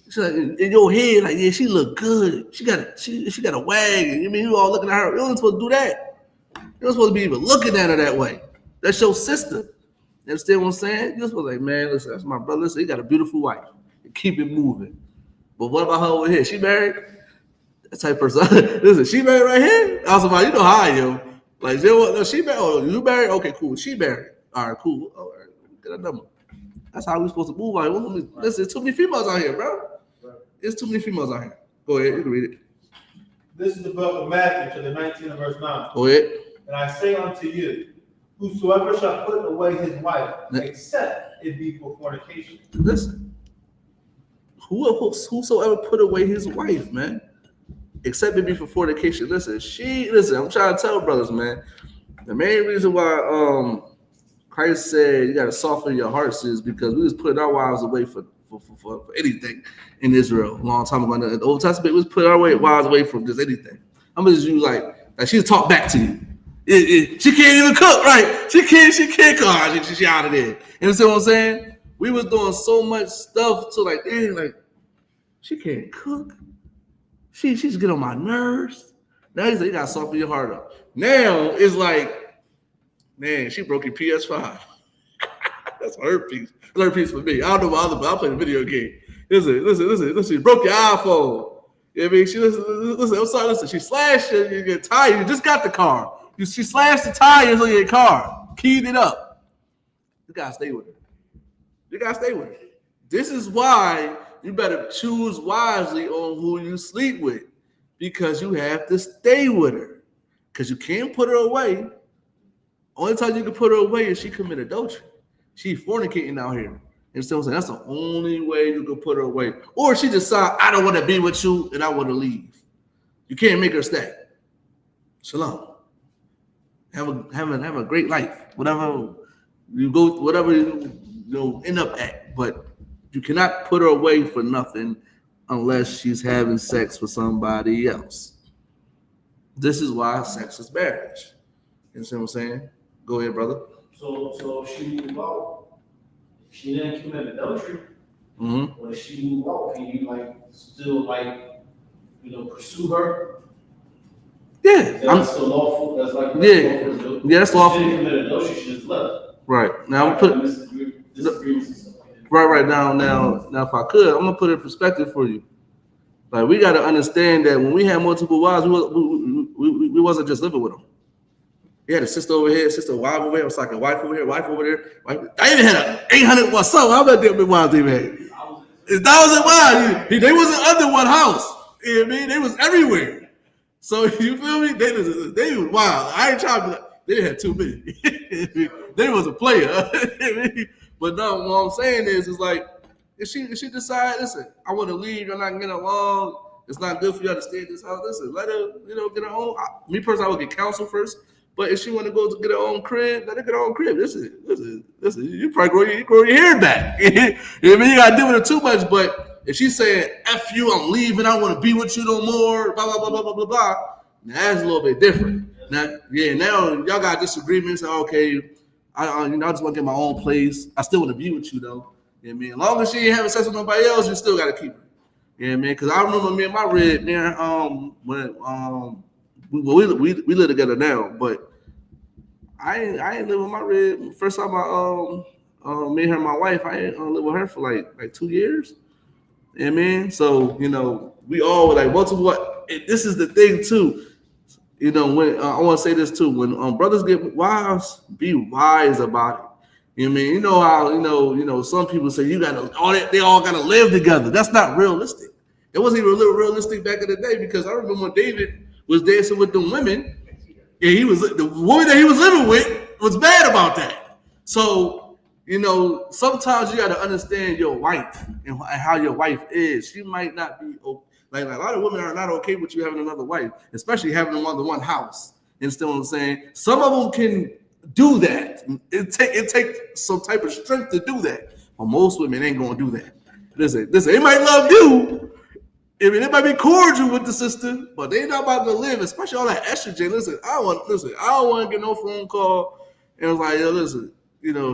Speaker 1: she's like, in your head, like, yeah, she look good. She got a wag. And, you all looking at her. You're not supposed to do that. You're not supposed to be even looking at her that way. That's your sister. You understand what I'm saying? You're supposed to like, man, listen, that's my brother. Listen, he got a beautiful wife. Keep it moving. But what about her over here? She married? That type of person. Listen, she married right here? I was like, you know how I am. Like, she married? Oh, you married? Okay, cool. She married. All right, cool. All right, get a number. That's how we supposed to move. Like, listen, there's too many females out here, bro. There's too many females out here. Go ahead, you can read it.
Speaker 6: This is the book of Matthew, chapter 19 and verse 9.
Speaker 1: Go ahead. And
Speaker 6: I say unto you, whosoever shall put away his wife, except it be for fornication.
Speaker 1: Listen, whosoever put away his wife, man, except it be for fornication. Listen, I'm trying to tell brothers, man. The main reason why Christ said you got to soften your hearts is because we was putting our wives away for anything in Israel a long time ago. In the Old Testament, we was putting our wives away from just anything. I'm gonna just use like she'll talk back to you. She can't even cook, right? She can't cook. She out of there. You know what I'm saying? We was doing so much stuff to like, dang, like she can't cook. She just get on my nerves. Now you gotta soften your heart up. Now it's like, man, she broke your PS5. That's her piece. That's her piece for me. I don't know about other, but I play the video game. Listen. She broke your iPhone. You know what I mean? Listen. I'm sorry. Listen, she slashed your tire. You just got the car. She slashed the tires on your car. Keyed it up. You gotta stay with her. This is why you better choose wisely on who you sleep with, because you have to stay with her. Because you can't put her away. Only time you can put her away is she commit adultery. She fornicating out here. And so that's the only way you can put her away. Or she decide, I don't want to be with you and I want to leave. You can't make her stay. Shalom. Have a great life. Whatever you end up at. But you cannot put her away for nothing unless she's having sex with somebody else. This is why sex is marriage. You understand what I'm saying? Go ahead, brother.
Speaker 5: So if she moved out, she didn't commit adultery.
Speaker 1: Mm-hmm.
Speaker 5: When she moved out, can you still pursue her?
Speaker 1: Yeah,
Speaker 5: That's still lawful. That's lawful to do.
Speaker 1: Yeah, that's lawful.
Speaker 5: She didn't commit adultery. She just left.
Speaker 1: Right now, I'm put
Speaker 5: disagreements and stuff like that.
Speaker 1: right now. If I could, I'm gonna put it in perspective for you. Like, we got to understand that when we had multiple wives, we wasn't just living with them. We had a sister over here, sister wife over here. It was like a wife over here, wife over there. I even had 800 wives. So how about them wives even had? 1,000 wives. They wasn't under one house. You know what I mean? They was everywhere. So you feel me? They was wild. I ain't trying to be like, they had too many. They was a player. But no, what I'm saying is like, if she decide, listen, I want to leave, you're not getting along, it's not good for you to stay at this house, listen, let her, get her own. Me personally, I would get counsel first. But if she want to go to get her own crib, let her get her own crib. Listen. You probably grow your hair back. You know what I mean? You got to deal with her too much. But if she's saying F you, I'm leaving, I don't want to be with you no more, blah, blah, blah, blah, blah, blah, blah, now that's a little bit different. Now y'all got disagreements. Okay, I just want to get my own place. I still want to be with you though. You know what I mean? As long as she ain't having sex with nobody else, you still got to keep her. You know what I mean? Because I remember me and my red there, when we live together now, but I ain't live with my red. First time I made her my wife, I ain't live with her for like 2 years. You know what I mean? So, we all were like, this is the thing too. When I want to say this too, when brothers get wives, be wise about it. You know what I mean? You know how some people say they all gotta live together. That's not realistic. It wasn't even realistic back in the day, because I remember when David was dancing with the women, and the woman that he was living with was mad about that. So, sometimes you gotta understand your wife and how your wife is. She might not be okay. Like a lot of women are not okay with you having another wife, especially having them under one house. You understand what I'm saying? Some of them can do that. It takes some type of strength to do that. But most women ain't gonna do that. Listen, they might love you. I mean, they might be cordial with the sister, but they not about to live, especially all that estrogen. Listen, I don't want to get no phone call and it's like, yo, listen,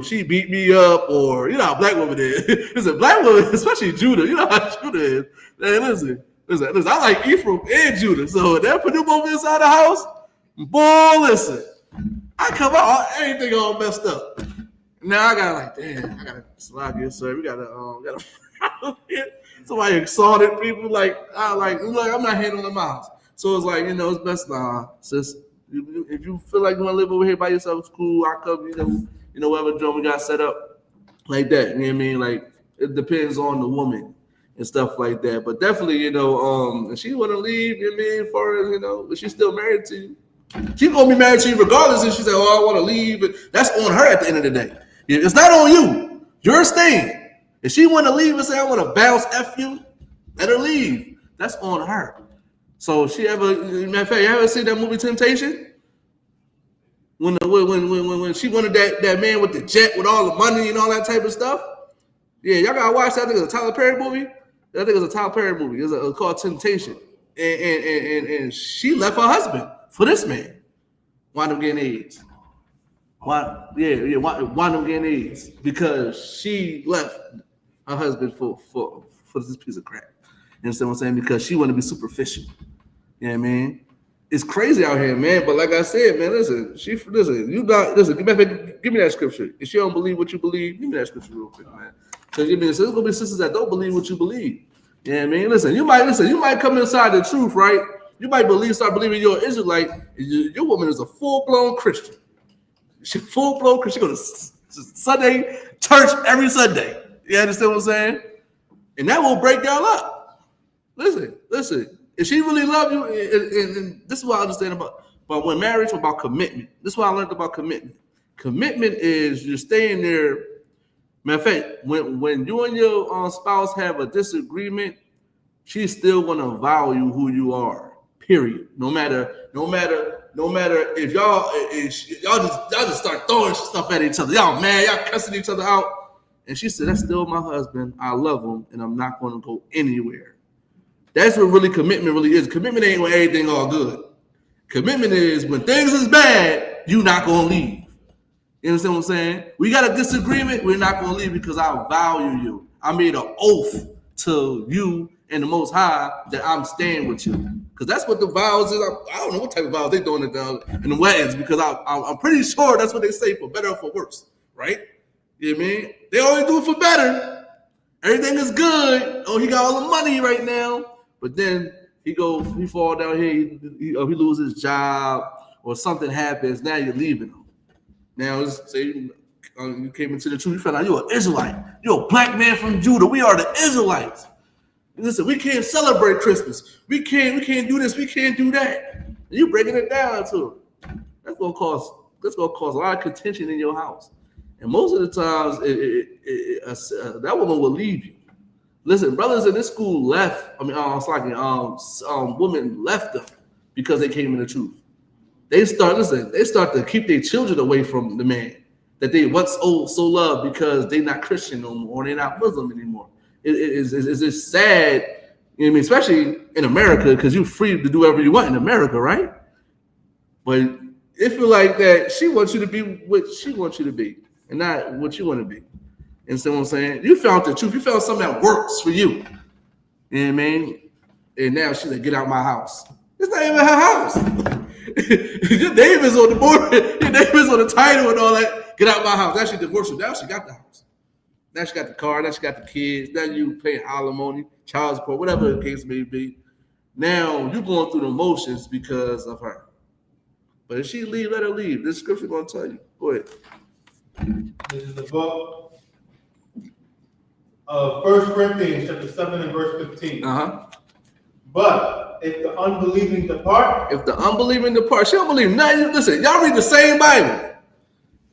Speaker 1: she beat me up, or how black women is. Listen, black women, especially Judah, how Judah is. Man, listen, I like Ephraim and Judah. So if they put them over inside the house, boy, listen, I come out, everything all messed up. Now I gotta slide this, sir. We gotta somebody exalted people I'm not handling my house. So it's like, it's best sis. If you feel like you want to live over here by yourself, it's cool. I come, whatever joint we got set up like that. You know what I mean? Like, it depends on the woman and stuff like that. But definitely, if she want to leave, you know what I mean, for if she's still married to you, she's gonna be married to you regardless. If she said, "Oh, I want to leave," that's on her at the end of the day. It's not on you. You're staying. If she want to leave and say, "I want to bounce F you," let her leave. That's on her. So matter of fact, you ever seen that movie Temptation? When she wanted that man with the jet with all the money and all that type of stuff. Yeah, y'all gotta watch that. I think it's a Tyler Perry movie. I think it's a Tyler Perry movie. It's called Temptation. And she left her husband for this man. Wound up getting AIDS. Wound up getting AIDS because she left her husband for this piece of crap. You understand what I'm saying? Because she wanted to be superficial. You know what I mean? It's crazy out here, man. But like I said, man, listen. Give me that scripture. If she don't believe what you believe, give me that scripture real quick, man. Because there's gonna be sisters that don't believe what you believe. You know what I mean? Listen, you might come inside the truth, right? You might start believing you're an Israelite. Your woman is a full-blown Christian. She's full-blown Christian. She goes to Sunday church every Sunday. You understand what I'm saying? And that will break y'all up. Listen. If she really love you, and this is what I understand about when marriage, about commitment. This is what I learned about commitment. Commitment is you're staying there. Matter of fact, when you and your spouse have a disagreement, she's still gonna value who you are. Period. No matter if y'all just start throwing stuff at each other. Y'all mad, y'all cussing each other out. And she said, "That's still my husband. I love him, and I'm not gonna go anywhere." That's what really commitment really is. Commitment ain't when everything all good. Commitment is when things is bad, you not gonna leave. You understand what I'm saying? We got a disagreement, we're not gonna leave because I value you. I made an oath to you and the Most High that I'm staying with you. Because that's what the vows is. I don't know what type of vows they doing in the weddings, because I'm pretty sure that's what they say, for better or for worse, right? You know what I mean? They always do it for better. Everything is good. Oh, he got all the money right now. But then he fall down here, he loses his job or something happens. Now you're leaving him. Now say you came into the truth, you found out you're an Israelite. You're a black man from Judah. We are the Israelites. Listen, we can't celebrate Christmas. We can't do this. We can't do that. And you breaking it down to him. That's gonna cause a lot of contention in your house. And most of the times, that woman will leave you. Listen, brothers in this school left. Women left them because they came in the truth. They start to keep their children away from the man that they once so loved, because they're not Christian no more, or they're not Muslim anymore. It's just sad. You know what I mean? Especially in America, because you're free to do whatever you want in America, right? But it feel like that she wants you to be what she wants you to be, and not what you want to be. And so what I'm saying, you found the truth. You found something that works for you. You know what I mean? And now she's like, get out my house. It's not even her house. Your name is on the board. Your name is on the title and all that. Get out my house. Now she divorced you. Now she got the house. Now she got the car. Now she got the kids. Now you paying alimony, child support, whatever the case may be. Now you're going through the motions because of her. But if she leave, let her leave. This scripture going to tell you. Go ahead.
Speaker 6: This is the book of 1 Corinthians chapter 7 and verse 15. But if the unbelieving depart,
Speaker 1: she don't believe nothing. Listen, y'all read the same Bible.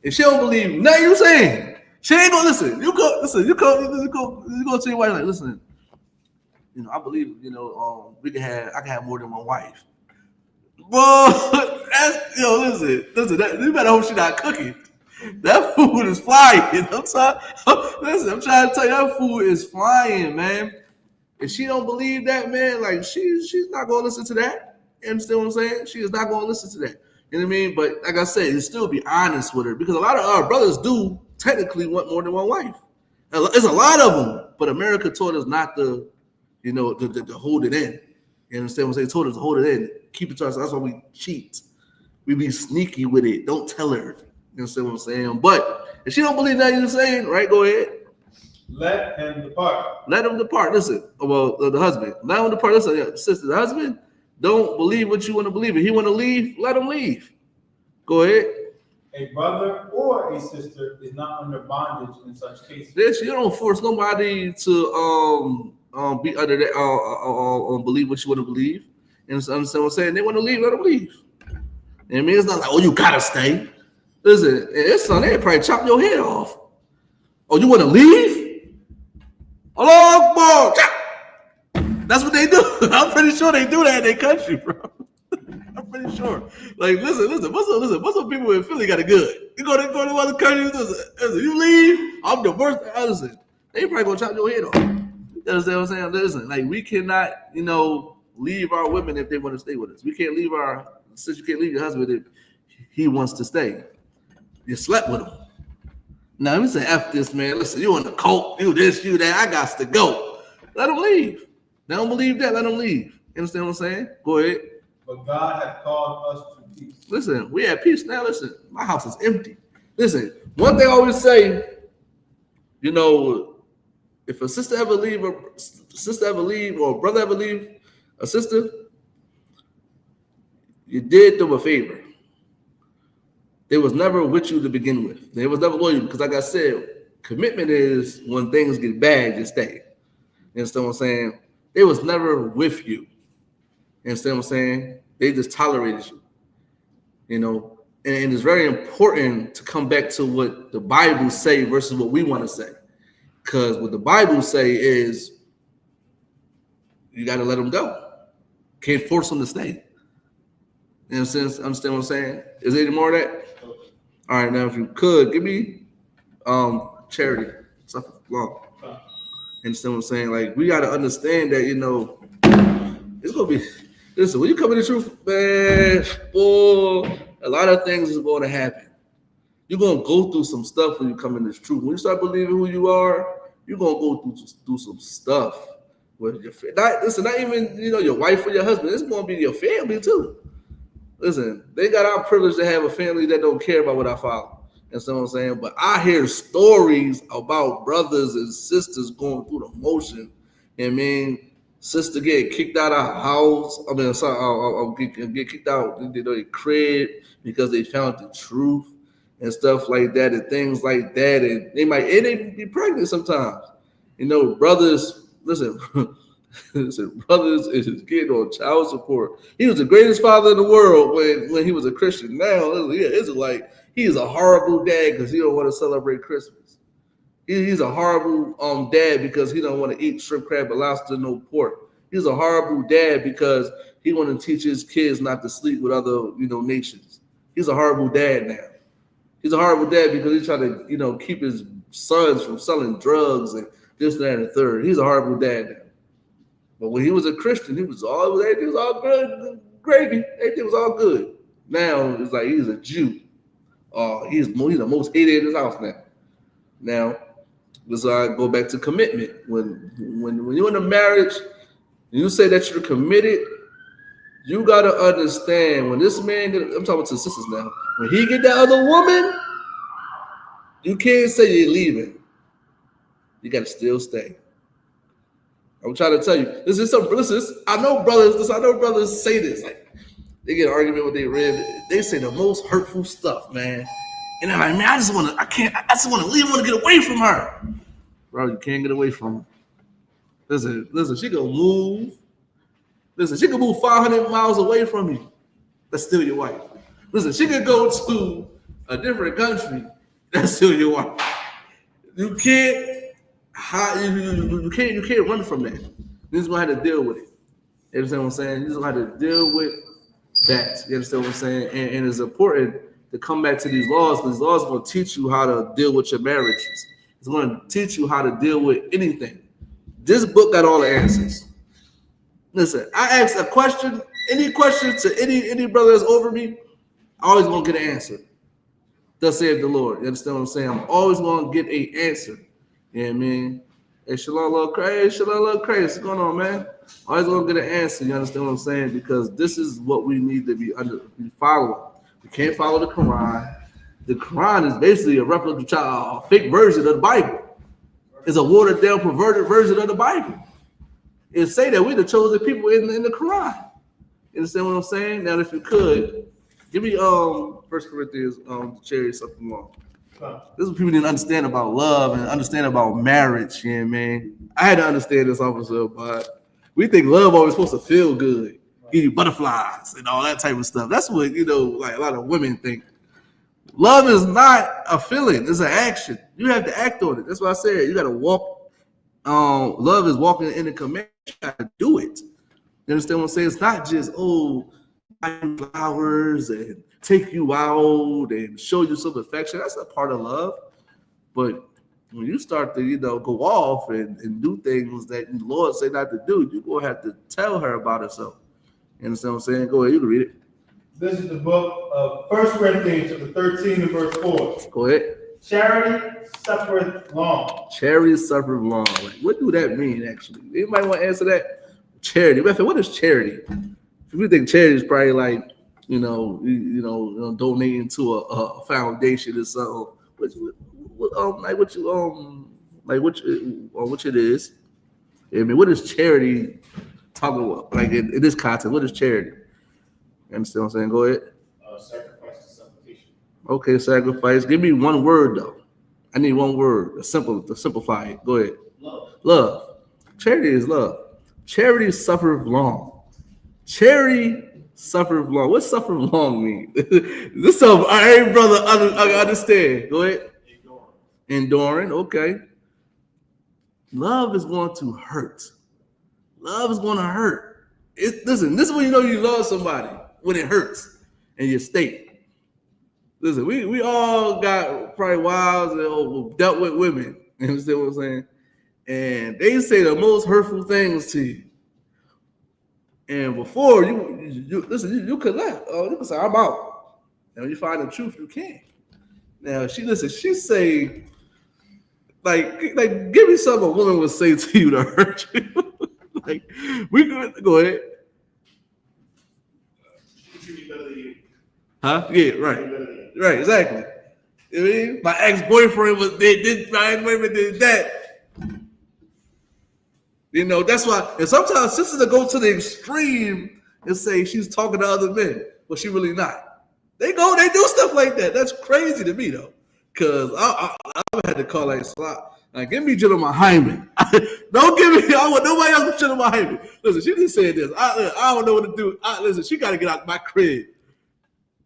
Speaker 1: If she don't believe nothing you saying, she ain't gonna listen. You go to your wife like, listen, you know, I believe, you know, I can have more than one wife. Bro, that's, listen, you better hope she not cooking. That food is flying. I'm trying to tell you, that food is flying, man. If she don't believe that, man, like she's not gonna listen to that. You understand what I'm saying? She is not gonna listen to that. You know what I mean? But like I said, you still be honest with her, because a lot of our brothers do technically want more than one wife. There's a lot of them, but America taught us not to, to hold it in. You understand what I'm saying? They told us to hold it in, keep it to ourselves. That's why we cheat. We be sneaky with it. Don't tell her. You understand what I'm saying? But if she don't believe that you're saying, right, go ahead.
Speaker 6: Let him depart.
Speaker 1: Let him depart. Listen, well, the husband. Let him depart. Listen, sister, the husband don't believe what you want to believe. If he want to leave, let him leave. Go ahead.
Speaker 6: A brother or a sister is not under bondage in such cases.
Speaker 1: This, you don't force nobody to be under that believe what you want to believe. And understand what I'm saying? They want to leave, let them leave. I mean, it's not like, oh, you gotta stay. Listen, it's son, they probably chop your head off. Oh, you want to leave? Allah Akbar. That's what they do. I'm pretty sure they do that in their country, bro. I'm pretty sure. Like, listen. What's some people in Philly got it good? You go to other countries. Listen, you leave, I'm divorced. Listen, they probably gonna chop your head off. You understand what I'm saying? Listen, like, we cannot, leave our women if they want to stay with us. We can't leave our sister. You can't leave your husband if he wants to stay. You slept with him. Now, let me say, F this, man. Listen, you on the coke, you this, you that. I got to go. Let him leave. They don't believe that. Let him leave. You understand what I'm saying? Go ahead.
Speaker 6: But God has called us to peace.
Speaker 1: Listen, we at peace now. Listen, my house is empty. Listen, one thing I always say, if a sister ever leave, or a brother ever leave a sister, you did them a favor. They was never with you to begin with. They was never loyal, because like I said, commitment is when things get bad, you stay. You understand what I'm saying? They was never with you. You understand what I'm saying? They just tolerated you. And it's very important to come back to what the Bible say versus what we want to say. Because what the Bible say is you got to let them go. Can't force them to stay. You understand what I'm saying? Is there any more of that? All right, now if you could give me charity, something long. You understand what I'm saying? Like, we got to understand that, it's gonna be. Listen, when you come in the truth, man, boy, a lot of things is going to happen. You're gonna go through some stuff when you come in this truth. When you start believing who you are, you're gonna go through some stuff with your not even your wife or your husband. It's gonna be your family too. Listen, they got our privilege to have a family that don't care about what I follow. That's what I'm saying. But I hear stories about brothers and sisters going through the motion. I mean, sister get kicked out of her house. Get kicked out of their crib because they found the truth and stuff like that, and things like that. And they might be pregnant sometimes. Brothers, listen. Brothers is getting on child support. He was the greatest father in the world when he was a Christian. Now, Israelite, he is a horrible dad because he don't want to celebrate Christmas. He's a horrible dad because he don't want to eat shrimp, crab, and lobster, no pork. He's a horrible dad because he want to teach his kids not to sleep with other nations. He's a horrible dad now. He's a horrible dad because he's trying to keep his sons from selling drugs and this, that, and the third. He's a horrible dad now. But when he was a Christian, everything was all good, gravy. Everything was all good. Now it's like he's a Jew. He's the most hated in his house now. Now, let's go back to commitment. When you're in a marriage, you say that you're committed. You gotta understand when this man, I'm talking to sisters now, when he get that other woman, you can't say you're leaving. You gotta still stay. I'm trying to tell you, I know brothers say this, like they get an argument with their rib, they say the most hurtful stuff, man. And they're like, man, I just wanna leave, I wanna get away from her. Bro, you can't get away from her. Listen, she gonna move. Listen, she can move 500 miles away from you. That's still your wife. Listen, she can go to a different country. That's still your wife. You can't run from that. You're just gonna have to deal with it. You understand what I'm saying? You're just gonna have to deal with that. You understand what I'm saying? And it's important to come back to these laws because these laws are gonna teach you how to deal with your marriages. It's gonna teach you how to deal with anything. This book got all the answers. Listen, I ask a question, any question to any brother that's over me, I always gonna get an answer. Thus saith the Lord. You understand what I'm saying? I'm always gonna get an answer. You know what I mean? Hey, Shalom, love crazy. What's going on, man? Always gonna get an answer. You understand what I'm saying? Because this is what we need to be following. We can't follow the Quran. The Quran is basically a replica, a fake version of the Bible. It's a watered down, perverted version of the Bible. It say that we're the chosen people in the Quran. You understand what I'm saying? Now, if you could, give me 1 Corinthians, the cherry something more. This is what people didn't understand about love and understand about marriage. You know what I mean? I had to understand this, officer, but we think love always supposed to feel good, give you butterflies and all that type of stuff. That's what, like a lot of women think. Love is not a feeling, it's an action. You have to act on it. That's what I said. You got to walk. Love is walking in the command. You got to do it. You understand what I'm saying? It's not just, buy flowers and take you out and show you some affection. That's a part of love. But when you start to, go off and do things that the Lord say not to do, you're going to have to tell her about herself. You understand what I'm saying? Go ahead, you can read it.
Speaker 6: This is the book of 1 Corinthians, chapter 13 and verse 4.
Speaker 1: Go ahead.
Speaker 6: Charity suffereth long.
Speaker 1: Charity suffereth long. Like, what do that mean, actually? Anybody want to answer that? Charity. What is charity? If you think charity is probably like, donating to a foundation or something, which it is. I mean, what is charity talking about? Like in this context, what is charity? You understand what I'm saying? Go ahead.
Speaker 6: Sacrifice to supplication.
Speaker 1: Okay, sacrifice. Give me one word though. I need one word to simplify it. Go ahead. Love. Charity is love. Charity suffereth long. Charity suffereth long. What suffereth long mean? This something every brother understand. Go ahead. Enduring. Okay. Love is going to hurt. Love is going to hurt. Listen, this is when you know you love somebody, when it hurts and you stay. Listen, we all got probably wives and dealt with women. You understand what I'm saying? And they say the most hurtful things to you. And before you listen, you could let. You could say, I'm out. And when you find the truth, you can't. Now she say, like give me something a woman would say to you to hurt you. Like we could go ahead. Huh? Yeah, right, exactly. You know what I mean? My ex-boyfriend did that. That's why, and sometimes sisters that go to the extreme and say she's talking to other men, but she really not. They do stuff like that. That's crazy to me though, because I had to call like slop. Like, give me Gentleman Hyman. Don't give me. I want nobody else but Gentleman Hyman. Listen, she just said this. I don't know what to do. Listen, she got to get out my crib.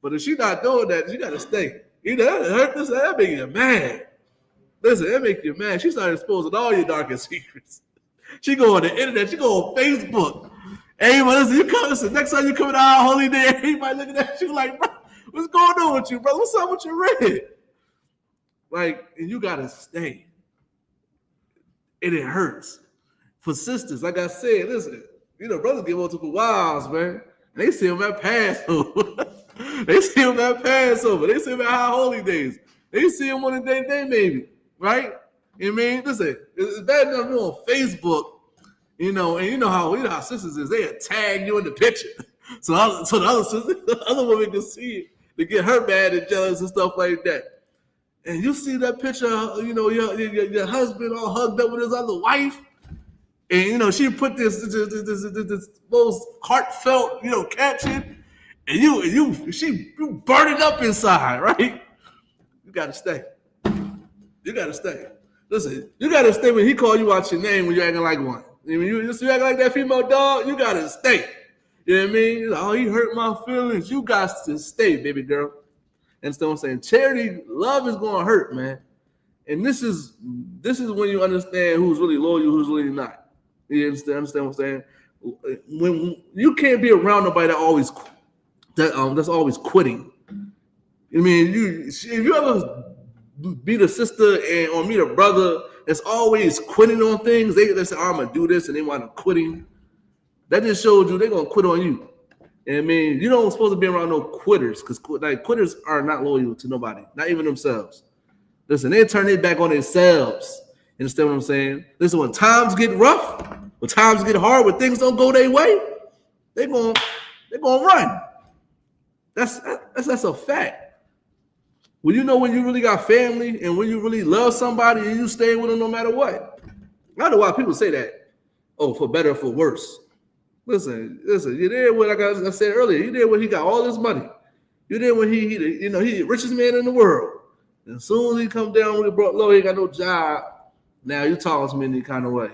Speaker 1: But if she not doing that, she got to stay. That make you mad. Listen, that make you mad. She started exposing all your darkest secrets. She go on the internet. She go on Facebook. Everybody, listen, next time you come to our holy day, everybody looking at you like, bro, what's going on with you, brother? What's up with your red? Like, and you got to stay. and it hurts. For sisters, like I said, listen, brothers get multiple wives, man. And they see them at Passover. They see them at Passover. They see them at High Holy Days. They see them on the day maybe, right? I mean, listen, it's bad enough you're on Facebook, and you know how sisters is. They tag you in the picture, so the other sister, the other woman can see it to get her mad and jealous and stuff like that. And you see that picture, your husband all hugged up with his other wife. And she put this most heartfelt, caption, and you burn it up inside, right? You gotta stay. You gotta stay. Listen, you gotta stay when he call you out your name when you're acting like one. You act like that female dog, you gotta stay. You know what I mean? Oh, he hurt my feelings. You got to stay, baby girl. And so I'm saying, charity, love is gonna hurt, man. And this is when you understand who's really loyal, who's really not. You understand what I'm saying? When you can't be around nobody that's always quitting. I mean, if you ever meet a sister or meet a brother that's always quitting on things, they say, oh, I'm gonna do this, and they want to quitting. That just shows you they're gonna quit on you. And I mean, you don't supposed to be around no quitters, because quitters are not loyal to nobody, not even themselves. Listen, they turn their back on themselves. You understand what I'm saying? Listen, when times get rough, when times get hard, when things don't go their way, they're gonna run. That's a fact. When you really got family and when you really love somebody and you stay with them no matter what. I don't know why people say that. Oh, for better or for worse. Listen. You're there with, like I said earlier, you're there when he got all this money. You're there when he the richest man in the world. And as soon as he come down when he brought low, he ain't got no job. Now you talking to me in any kind of way.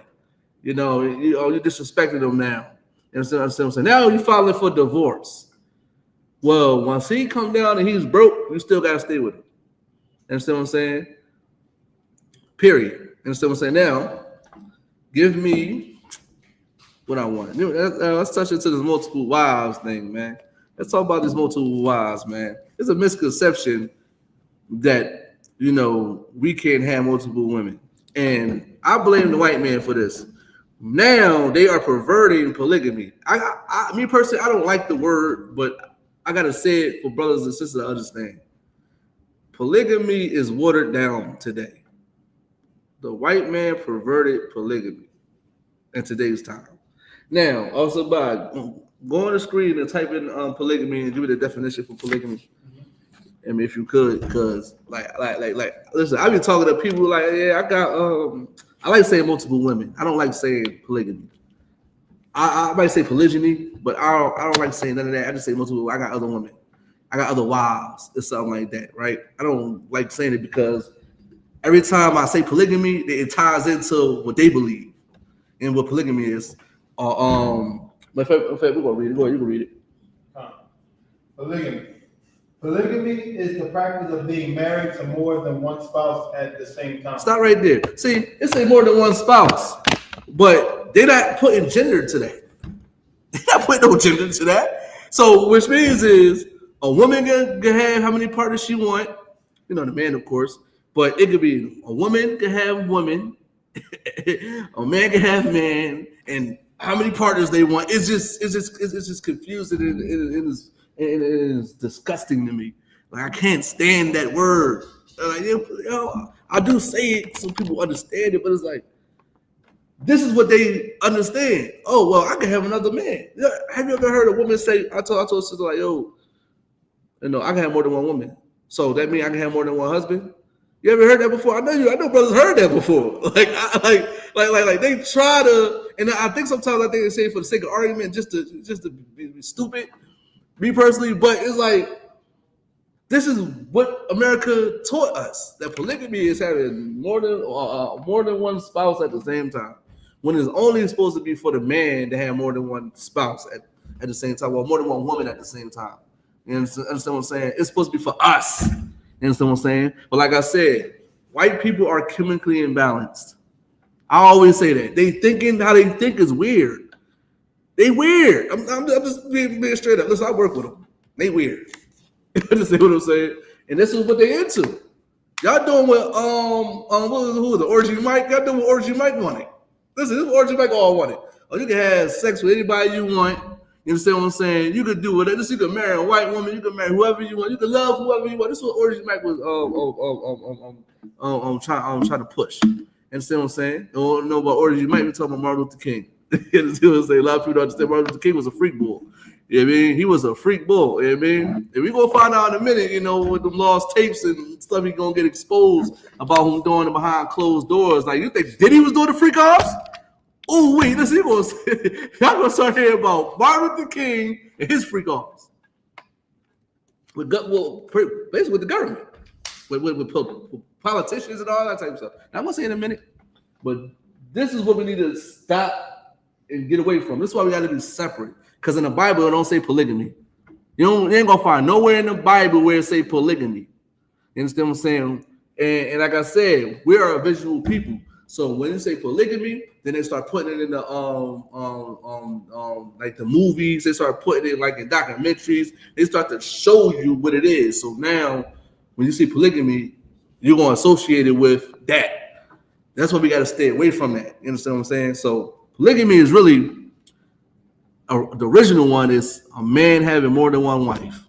Speaker 1: You disrespecting him now. You understand what I'm saying? Now you filing for divorce. Well, once he come down and he's broke, you still gotta stay with him. You understand what I'm saying? Period. You understand what I'm saying? Now, give me what I want. Let's touch into this multiple wives thing, man. Let's talk about this multiple wives, man. It's a misconception that we can't have multiple women. And I blame the white man for this. Now they are perverting polygamy. Me personally, I don't like the word, but I gotta say it for brothers and sisters to understand. Polygamy is watered down today. The white man perverted polygamy in today's time. Now, also go on the screen and type in polygamy and give me the definition for polygamy. I mean, if you could, because like, listen, I be talking to people like, yeah, I like saying multiple women. I don't like saying polygamy. I might say polygyny, but I don't like saying none of that. I just say multiple. I got other women. I got other wives or something like that, right? I don't like saying it because every time I say polygamy, it ties into what they believe and what polygamy is. In fact, we're gonna read it. Go ahead, you can read it.
Speaker 6: Polygamy. Polygamy is the practice of being married to more than one spouse at the same time.
Speaker 1: Stop right there. See, it say more than one spouse, but they're not putting gender to that. They're not putting no gender to that. So, which means is a woman can have how many partners she want. The man, of course, but it could be a woman can have women, a man can have man, and how many partners they want. It's just confusing and it is disgusting to me. Like, I can't stand that word. Like, I do say it so people understand it, but it's like, this is what they understand. Oh, well, I can have another man. Have you ever heard a woman say, I told a sister, like, I can have more than one woman. So that means I can have more than one husband? You ever heard that before? I know brothers heard that before. Like they try to, and I think sometimes they say it for the sake of argument, just to be stupid. Me personally, but it's like, this is what America taught us, that polygamy is having more than one spouse at the same time, when it's only supposed to be for the man to have more than one spouse at the same time, or more than one woman at the same time. You understand what I'm saying? It's supposed to be for us. You understand what I'm saying? But like I said, white people are chemically imbalanced. I always say that. How they think is weird. They weird. I'm just being straight up. Listen, I work with them. They weird. You understand what I'm saying? And this is what they into. Y'all doing what who was the Orgy Mike? Y'all doing what Orgy Mike wanted. Listen, this is what Orgy Mike all wanted. Oh, you can have sex with anybody you want. You understand what I'm saying? You could do whatever. You could marry a white woman. You could marry whoever you want. You could love whoever you want. This is what Orgy Mike was trying to push. You understand what I'm saying? You don't know about Orgy Mike. We're talking about Martin Luther King. You understand what I'm saying? A lot of people don't understand Martin Luther King was a freak bull. You know what I mean? He was a freak bull. You know what I mean? And we gonna find out in a minute, you know, with the lost tapes and stuff, he gonna get exposed about him doing it behind closed doors. Like, you think Diddy was doing the freak offs? Oh, wait, listen, y'all gonna start hearing about Martin Luther King and his freak offs. Basically with the government, with politicians and all that type of stuff. Now, I'm gonna say in a minute, but this is what we need to stop and get away from. This is why we gotta be separate. Because in the Bible, it don't say polygamy. You ain't gonna find nowhere in the Bible where it say polygamy. You understand what I'm saying? And like I said, we are a visual people. So when you say polygamy, then they start putting it in the like the movies. They start putting it like in documentaries. They start to show you what it is. So now, when you see polygamy, you're gonna associate it with that. That's why we got to stay away from that. You understand what I'm saying? So polygamy is really the original one is a man having more than one wife.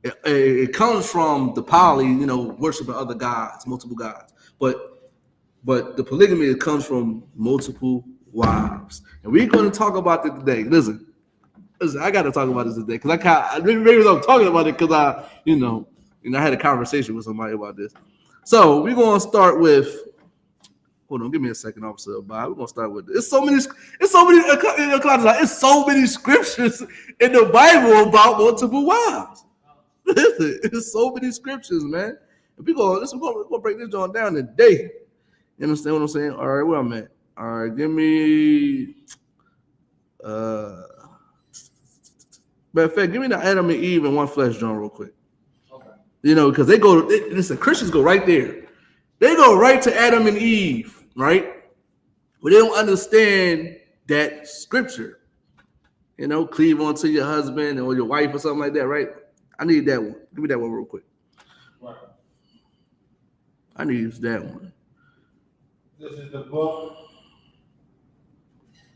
Speaker 1: It comes from the poly, you know, worshiping other gods, multiple gods. But the polygamy, it comes from multiple wives. And we're going to talk about it today. Listen, I got to talk about this today because maybe I'm talking about it because I had a conversation with somebody about this. So we're going to start with. Hold on, give me a second, Officer Bob. We're gonna start with this. It's so many scriptures in the Bible about multiple wives. There's so many scriptures, man. If we're gonna break this joint down today. You understand what I'm saying? All right, where I'm at. All right, give me matter of fact, give me the Adam and Eve and one flesh joint real quick. Okay. You know, because Christians go right there. They go right to Adam and Eve. Right? But they don't understand that scripture. You know, cleave onto your husband or your wife or something like that, right? I need that one. Give me that one real quick. Right. I need that one.
Speaker 6: This is the book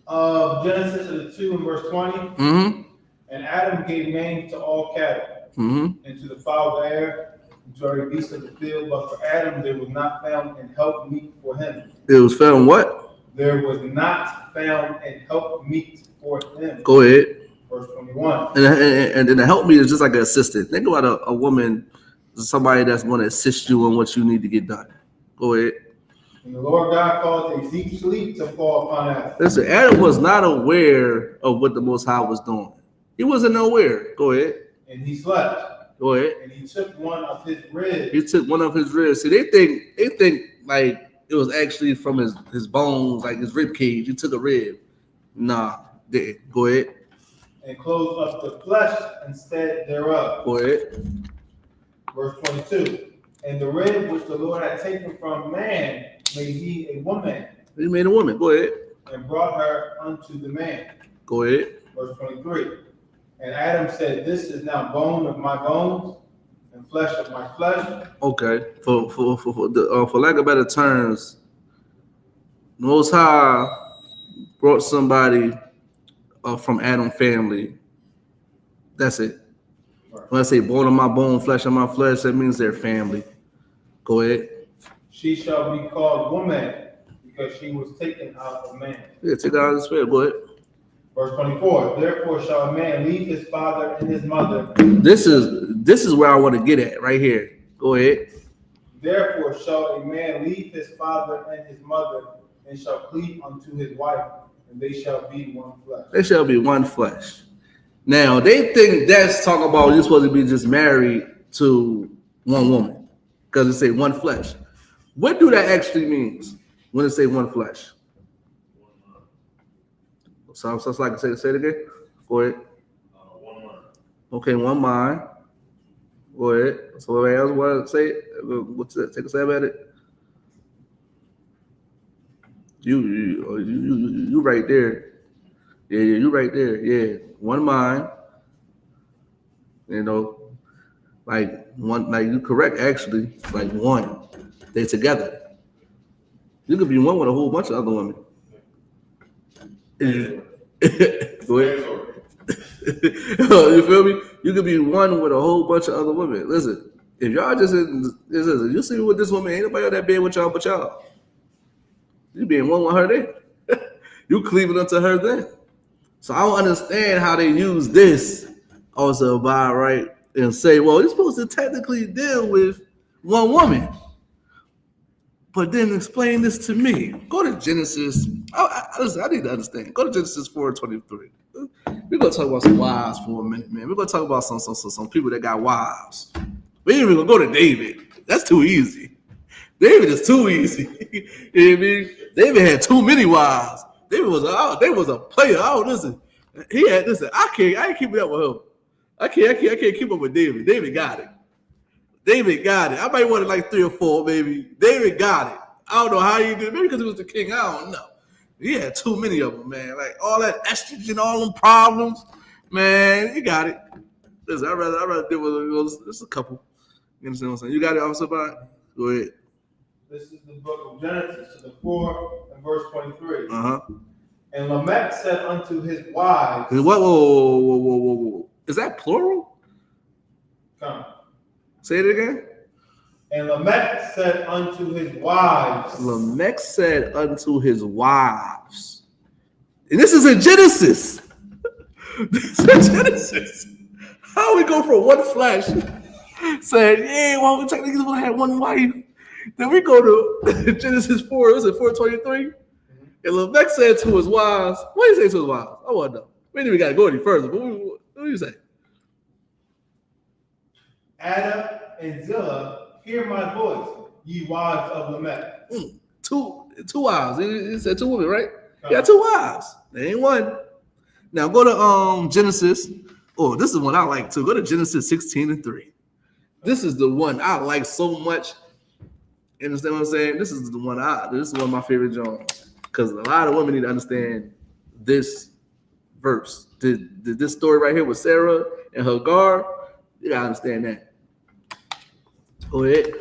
Speaker 6: of Genesis 2 and verse 20. Mm-hmm. And Adam gave names to all cattle, and to the fowl of the air, and to every beast of the field. But for Adam there was not found an help meet for him.
Speaker 1: It was found what?
Speaker 6: There was not found an help meet for him.
Speaker 1: Go ahead.
Speaker 6: Verse 21.
Speaker 1: And then the help meet is just like an assistant. Think about a woman, somebody that's going to assist you on what you need to get done. Go ahead.
Speaker 6: And the Lord God caused a deep sleep to fall upon Adam.
Speaker 1: Listen, Adam was not aware of what the Most High was doing. He wasn't aware. Go ahead.
Speaker 6: And he slept.
Speaker 1: Go ahead.
Speaker 6: And he took one of his ribs.
Speaker 1: He took one of his ribs. See, they think like it was actually from his bones, like his rib cage. He took a rib. Nah, didn't. Go ahead.
Speaker 6: And closed up the flesh instead thereof.
Speaker 1: Go ahead.
Speaker 6: Verse 22. And the rib which the Lord had taken from man made he a woman.
Speaker 1: He made a woman. Go ahead.
Speaker 6: And brought her unto the man.
Speaker 1: Go ahead.
Speaker 6: Verse 23. And Adam said, this is now bone of my bones and flesh of my flesh.
Speaker 1: Okay. For lack of better terms, Most High brought somebody from Adam's family. That's it. Right. When I say bone of my bone, flesh of my flesh, that means they're family. Go ahead.
Speaker 6: She shall be called woman because she was taken out of man.
Speaker 1: Yeah, take out of his spirit. Go ahead.
Speaker 6: Verse 24. Therefore shall a man leave his father and his mother.
Speaker 1: This is where I want to get at right here. Go ahead.
Speaker 6: Therefore shall a man leave his father and his mother and shall cleave unto his wife, and they shall be one flesh.
Speaker 1: They shall be one flesh. Now they think that's talking about you're supposed to be just married to one woman because it say one flesh. What do that actually means when it say one flesh? Sounds like say it again. Go ahead.
Speaker 3: One mind.
Speaker 1: Okay, one mind. Go ahead. So anybody else want to say it? What's that? Take a stab at it. You right there. Yeah, you right there. Yeah, one mind. You know, Like one, like you're correct actually. Like one, they together. You could be one with a whole bunch of other women. Go ahead. You feel me? You could be one with a whole bunch of other women. Listen, if y'all just listen, you see with this woman, ain't nobody on that bed with y'all but y'all. You being one with her then. You cleaving up to her then. So I don't understand how they use this also by right and say, well, you're supposed to technically deal with one woman. But then explain this to me. Go to Genesis. Listen, I need to understand. Go to Genesis 4:23. We're gonna talk about some wives for a minute, man. We're gonna talk about some people that got wives. We ain't even gonna go to David. That's too easy. David is too easy. You know what I mean? David had too many wives. David was a player. Oh, listen. He had listen. I ain't keeping up with him. I can't keep up with David. David got it. I might want like 3 or 4, maybe. David got it. I don't know how he did it. Maybe because he was the king. I don't know. He had too many of them, man. Like all that estrogen, all them problems, man. He got it. Listen, I'd rather deal with just a couple. You understand what I'm saying? You got it, Officer Bond? Go ahead.
Speaker 6: This is the book of Genesis, the 4 and verse 23.
Speaker 1: Uh-huh.
Speaker 6: And Lamech said unto his wives.
Speaker 1: Whoa. Is that plural?
Speaker 6: Come.
Speaker 1: Say it again.
Speaker 6: And Lamech said unto his wives.
Speaker 1: Lamech said unto his wives. And this is in Genesis. This is Genesis. How we go from one flesh saying, yeah, well, we technically only had one wife. Then we go to Genesis 4, is it 4:23? And Lamech said to his wives, what did he say to his wives? I want to know. We didn't even got to go any further, but what do you say?
Speaker 6: Adam and Zillah, hear my voice, ye wives of Lamech.
Speaker 1: Two wives. He said 2 women, right? Yeah, 2 wives. There ain't one. Now go to Genesis. Oh, this is one I like too. Go to Genesis 16:3. This is the one I like so much. You understand what I'm saying? This is one of my favorite Jones. Because a lot of women need to understand this verse. This story right here with Sarah and Hagar, you gotta understand that. Go ahead.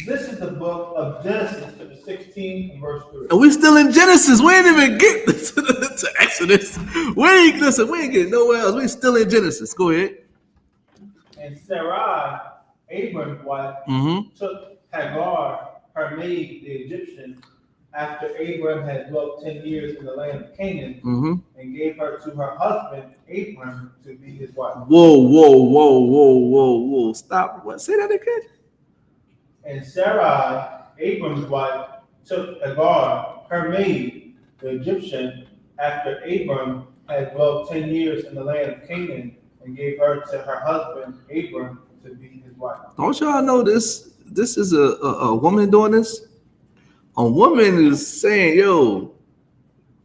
Speaker 6: This is the book of Genesis, chapter 16, and verse 3.
Speaker 1: And we still in Genesis. We ain't even get to Exodus. We ain't getting nowhere else. We still in Genesis. Go ahead.
Speaker 6: And Sarai, Abram's wife, took Hagar, her maid, the Egyptian, after Abram had dwelt 10 years in the land of Canaan, and gave her to her husband, Abram, to be his wife.
Speaker 1: Whoa. Stop. What? Say that again.
Speaker 6: And Sarai, Abram's wife, took Hagar, her maid, the Egyptian, after Abram had dwelt 10 years in the land of Canaan, and gave her to her husband, Abram, to be his wife.
Speaker 1: Don't y'all know this? This is a woman doing this. A woman is saying, yo,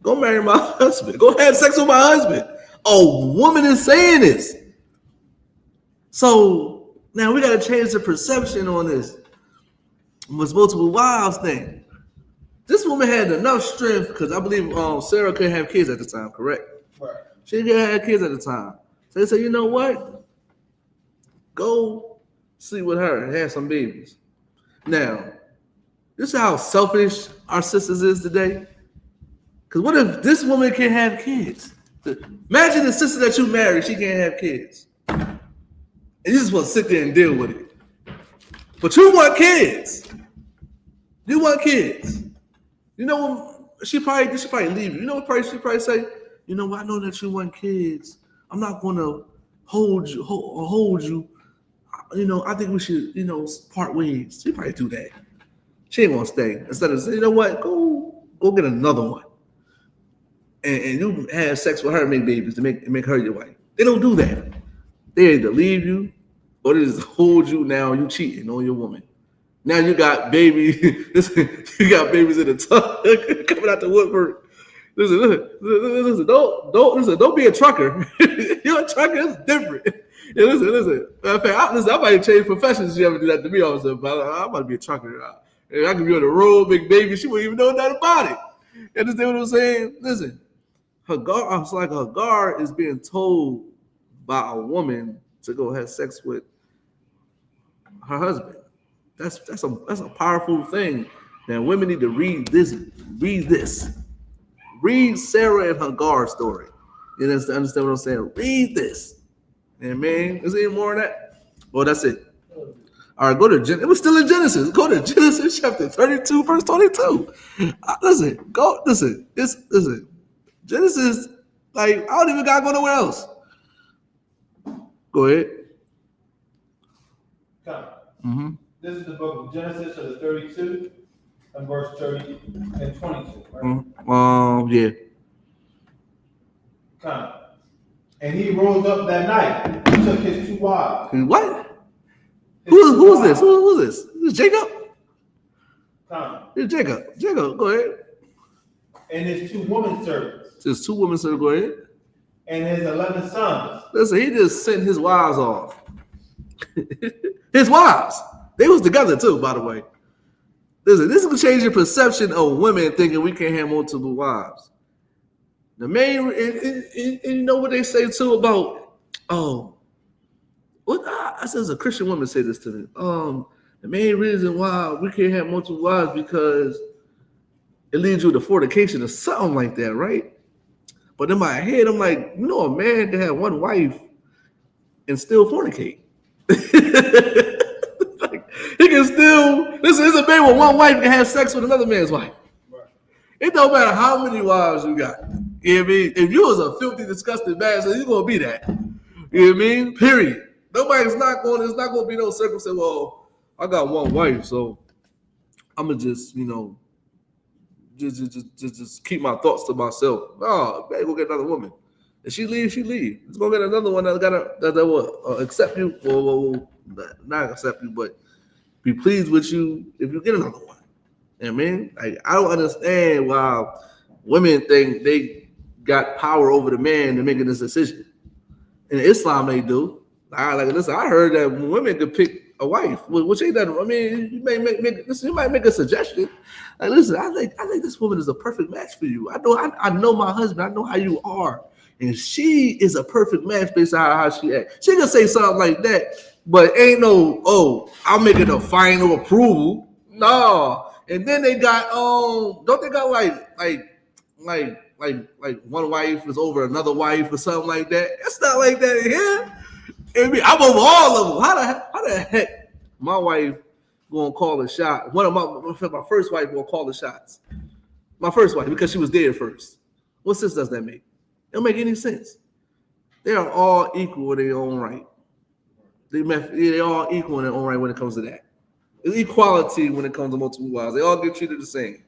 Speaker 1: go marry my husband. Go have sex with my husband. A woman is saying this. So now we got to change the perception on this. Was multiple wives thing. This woman had enough strength because I believe Sarah couldn't have kids at the time, correct?
Speaker 6: Right.
Speaker 1: She didn't have kids at the time. So they said, you know what? Go sleep with her and have some babies. Now, this is how selfish our sisters is today. Because what if this woman can't have kids? Imagine the sister that you married, she can't have kids. And you just want to sit there and deal with it. But you want kids. You want kids. You know, she probably leave you. You know what she probably say? You know what? I know that you want kids. I'm not going to hold you. You know, I think we should, part ways. She probably do that. She ain't gonna stay. Instead of saying, you know what, go get another one. And you have sex with her and make babies to make her your wife. They don't do that. They either leave you or they just hold you. Now you cheating on your woman. Now you got babies. You got babies in the tub coming out the woodwork. Listen. Don't be a trucker. You're a trucker. It's different. Yeah, listen. In fact, I might change professions if you ever do that to me all of a sudden. But I'm about to be a trucker. I could be on the road, big baby. She wouldn't even know nothing about it. You understand what I'm saying? Listen, Hagar is being told by a woman to go have sex with her husband. That's a powerful thing. Now women need to read this. Read Sarah and Hagar story. You understand what I'm saying? Read this. And man, is there any more of that? Well, that's it. All right, go to Genesis. It was still in Genesis. Go to Genesis chapter 32, verse 22. Listen. Genesis, like, I don't even gotta go nowhere else. Go ahead.
Speaker 6: Mm-hmm. This is the book of Genesis, chapter 32, and verse 30 and 22. Right?
Speaker 1: Yeah.
Speaker 6: Come. And he rose up that night and took his 2 wives.
Speaker 1: What? Who's this? Who's this? This is Jacob?
Speaker 6: Come.
Speaker 1: It's Jacob. Jacob, go ahead.
Speaker 6: And his 2 women servants.
Speaker 1: His 2 women servants, go ahead.
Speaker 6: And his 11 sons.
Speaker 1: Listen, he just sent his wives off. His wives. They was together too, by the way. Listen, this is change your perception of women thinking we can't have multiple wives. The main, and you know what they say too about, I said a Christian woman say this to me. The main reason why we can't have multiple wives because it leads you to fornication or something like that, right? But in my head, I'm like, you know, a man can have 1 wife and still fornicate. Like, he can still, listen, it's a man with 1 wife can have sex with another man's wife. Right. It don't matter how many wives you got. You know what I mean? If you was a filthy, disgusting bastard, you're going to be that. You know what I mean? Period. There's not going to be no circumstance, well, I got 1 wife, so I'm going to just, you know, just keep my thoughts to myself. No, man, go get another woman. If she leaves, she leaves. Let's go get another one that will accept you, or not accept you, but be pleased with you if you get another one. You know what I mean? Like, I don't understand why women think they got power over the man to making this decision. In Islam, they do. Listen, I heard that women could pick a wife, which ain't that. I mean, you might make a suggestion. Like, listen, I think this woman is a perfect match for you. I know my husband. I know how you are, and she is a perfect match based on how she acts. She can say something like that, but ain't no, I'm making a final approval. No, and then they got don't they got like 1 wife is over another wife or something like that? It's not like that in here. I mean, I'm over all of them. How the heck my wife gonna call a shot? My first wife gonna call the shots. My first wife, because she was dead first. What sense does that make? It don't make any sense. They are all equal in their own right. They're all equal in their own right when it comes to that. There's equality when it comes to multiple wives. They all get treated the same.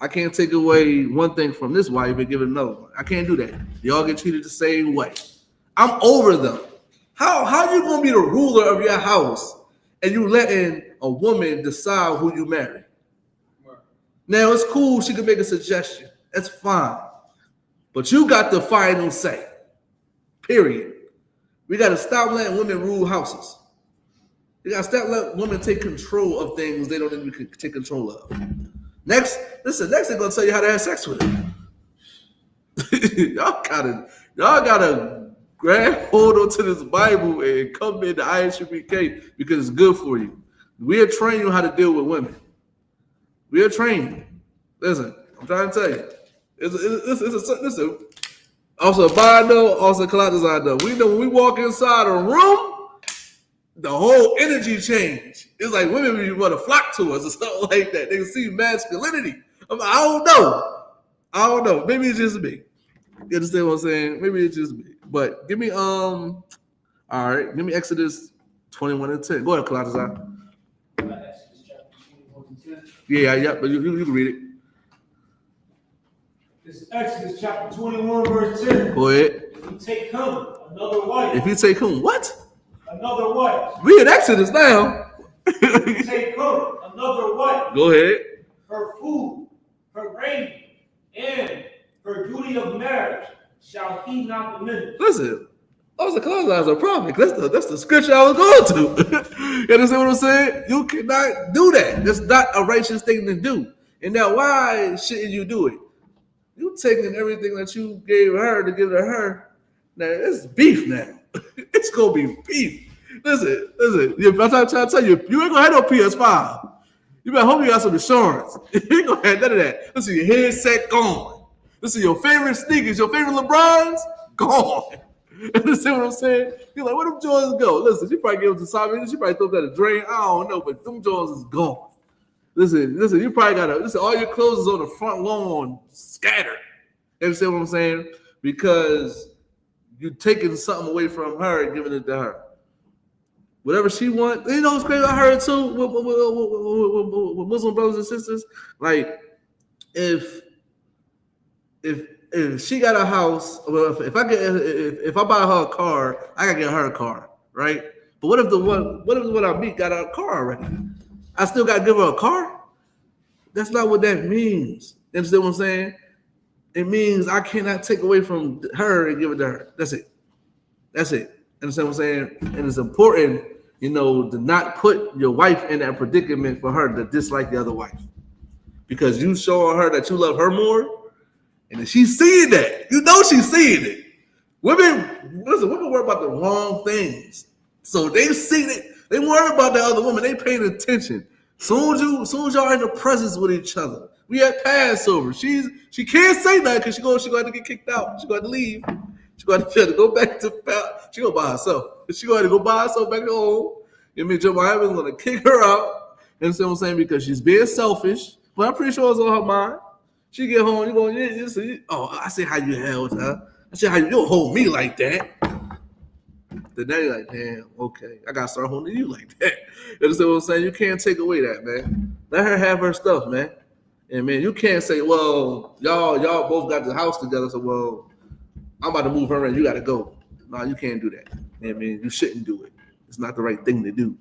Speaker 1: I can't take away one thing from this wife and give it another one. I can't do that. They all get treated the same way. I'm over them. How you gonna be the ruler of your house and you letting a woman decide who you marry? Now it's cool, she can make a suggestion. That's fine. But you got the final say. Period. We gotta stop letting women rule houses. We gotta stop letting women take control of things they don't even take control of. Next they're gonna tell you how to have sex with them. Y'all gotta grab hold onto this Bible and come into I.S.U.P.K because it's good for you. We'll train you how to deal with women. We'll train you. Listen, I'm trying to tell you. Listen. Also, Bando, also Kalazazado. We know when we walk inside a room, the whole energy change. It's like women really want to flock to us or something like that. They can see masculinity. I don't know. Maybe it's just me. You understand what I'm saying? Maybe it's just me. But give me all right, give me Exodus 21 and 10. Go ahead, Kalazazado.
Speaker 6: Exodus chapter 21 and 10.
Speaker 1: Yeah, but you can read it.
Speaker 6: This is Exodus chapter 21, verse 10.
Speaker 1: Go ahead.
Speaker 6: If you take him another wife.
Speaker 1: If you take whom? What?
Speaker 6: Another wife.
Speaker 1: We in Exodus now.
Speaker 6: If you take him another wife.
Speaker 1: Go ahead.
Speaker 6: Her food, her raiment, and her duty of marriage shall he not diminish.
Speaker 1: Listen, I was a Kalazazado prophet. That's the scripture I was going to. You understand what I'm saying? You cannot do that. That's not a righteous thing to do. And now, why shouldn't you do it? You taking everything that you gave her to give to her. Now it's beef now. It's gonna be beef. Listen. I'm trying to tell you, you ain't gonna have no PS5. You better hope you got some insurance. You ain't gonna have none of that. Listen, your headset gone. Listen, your favorite sneakers, your favorite LeBrons, gone. Understand what I'm saying? You're like, where them Jordans go? Listen, she probably gave them to Simon. She probably threw that a drain. I don't know, but them Jordans is gone. Listen, you probably got all your clothes is on the front lawn, scattered. You understand what I'm saying? Because you're taking something away from her and giving it to her. Whatever she wants. You know what's crazy? I heard too with Muslim brothers and sisters. Like, if she got a house, well, if I buy her a car, I gotta get her a car, right? But what if the one I meet got a car already? I still gotta give her a car? That's not what that means. You understand what I'm saying? It means I cannot take away from her and give it to her. That's it. Understand what I'm saying? And it's important, to not put your wife in that predicament for her to dislike the other wife. Because you showing her that you love her more, and if she's seeing that, she's seeing it. Women worry about the wrong things. So they see it, they worry about the other woman, they paying attention. Soon as y'all are in the presence with each other. We at Passover. She can't say that because she going to get kicked out. She going to leave. She going to go back to she go by herself. She going to go by herself back home. Your wife is going to kick her out. You understand what I'm saying? Because she's being selfish. But I'm pretty sure it's on her mind. She get home, you going, I see how you held her. I see how you don't hold me like that. Then now you're like, damn, okay, I gotta start holding you like that. You understand what I'm saying? You can't take away that, man. Let her have her stuff, man. And man, you can't say, well, y'all both got the house together, so well, I'm about to move her and you gotta go. No, you can't do that. I mean, you shouldn't do it. It's not the right thing to do.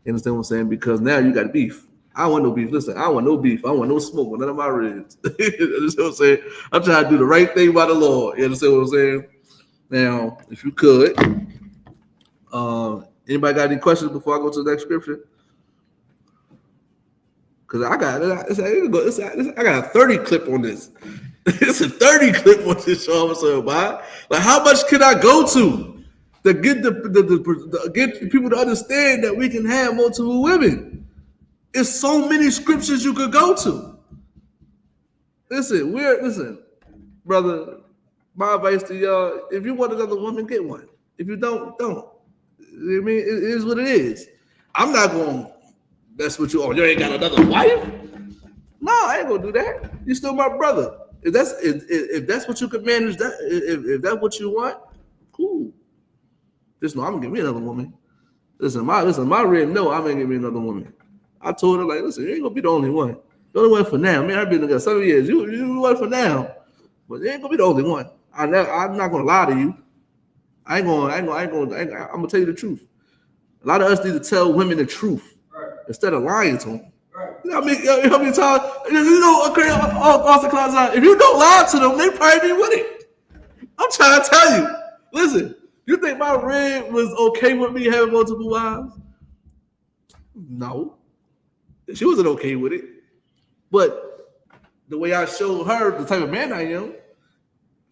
Speaker 1: You understand what I'm saying? Because now you got beef. I want no beef. Listen, I want no beef. I want no smoke with none of my ribs. You understand what I'm saying? I'm trying to do the right thing by the Lord. You understand what I'm saying? Now, if you could, anybody got any questions before I go to the next scripture? Because I got a 30 clip on this. It's a 30 clip on this show. So, like, how much can I go to get people to understand that we can have multiple women? It's so many scriptures you could go to. Listen, brother. My advice to y'all: if you want another woman, get one. If you don't. I mean, it is what it is. I'm not going to mess with you. Oh, you ain't got another wife? No, I ain't gonna do that. You're still my brother. If that's what you can manage, if that's what you want, cool. Just know I'm gonna give me another woman. Listen, my rib, no, I'm gonna give me another woman. I told her, like, listen, you ain't gonna be the only one. The only one for now. Man, I've been together 7 years. You one for now, but you ain't gonna be the only one. I'm not gonna lie to you. I'm gonna tell you the truth. A lot of us need to tell women the truth instead of lying to them. You know what I mean? How many times? Okay, Austin Claus out. If you don't lie to them, they probably be with it. I'm trying to tell you. Listen, you think my rib was okay with me having multiple wives? No. She wasn't okay with it. But the way I showed her the type of man I am,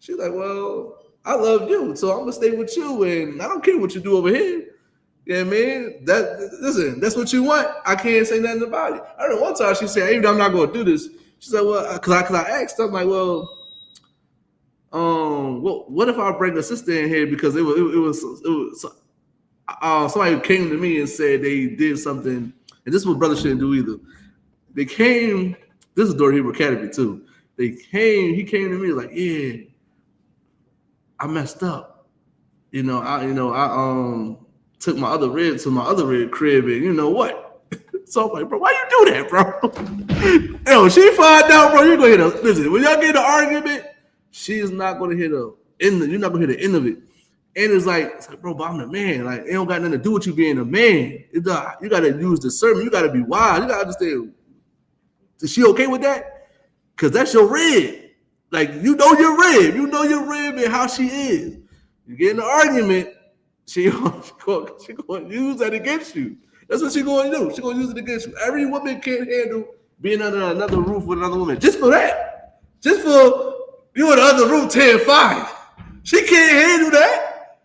Speaker 1: she's like, well, I love you, so I'm going to stay with you, and I don't care what you do over here. You know what I mean? Listen, that's what you want. I can't say nothing about it. I remember one time she said, hey, I'm not going to do this. She said, well, because I asked her, I'm like, well, what if I bring a sister in here because it was somebody came to me and said they did something, and this is what brothers shouldn't do either. They came. This is during Hebrew Academy too. He came to me like, yeah, I messed up. I took my other rib to my other rib crib, and you know what? So I'm like, bro, why you do that, bro? Yo, she find out, bro. You're gonna hit her. Listen, when y'all get in an argument, she is not gonna hit the end. You're not gonna hit the end of it. And it's like, bro, but I'm the man. Like, it don't got nothing to do with you being a man. You gotta use discernment. You gotta be wise. You gotta understand. Is she okay with that? Because that's your rib. Like, you know your rib. You know your rib and how she is. You get in an argument, she going to use that against you. That's what she's going to do. She's going to use it against you. Every woman can't handle being under another roof with another woman. Just for that. Just for you in the other room 10-5. She can't handle that.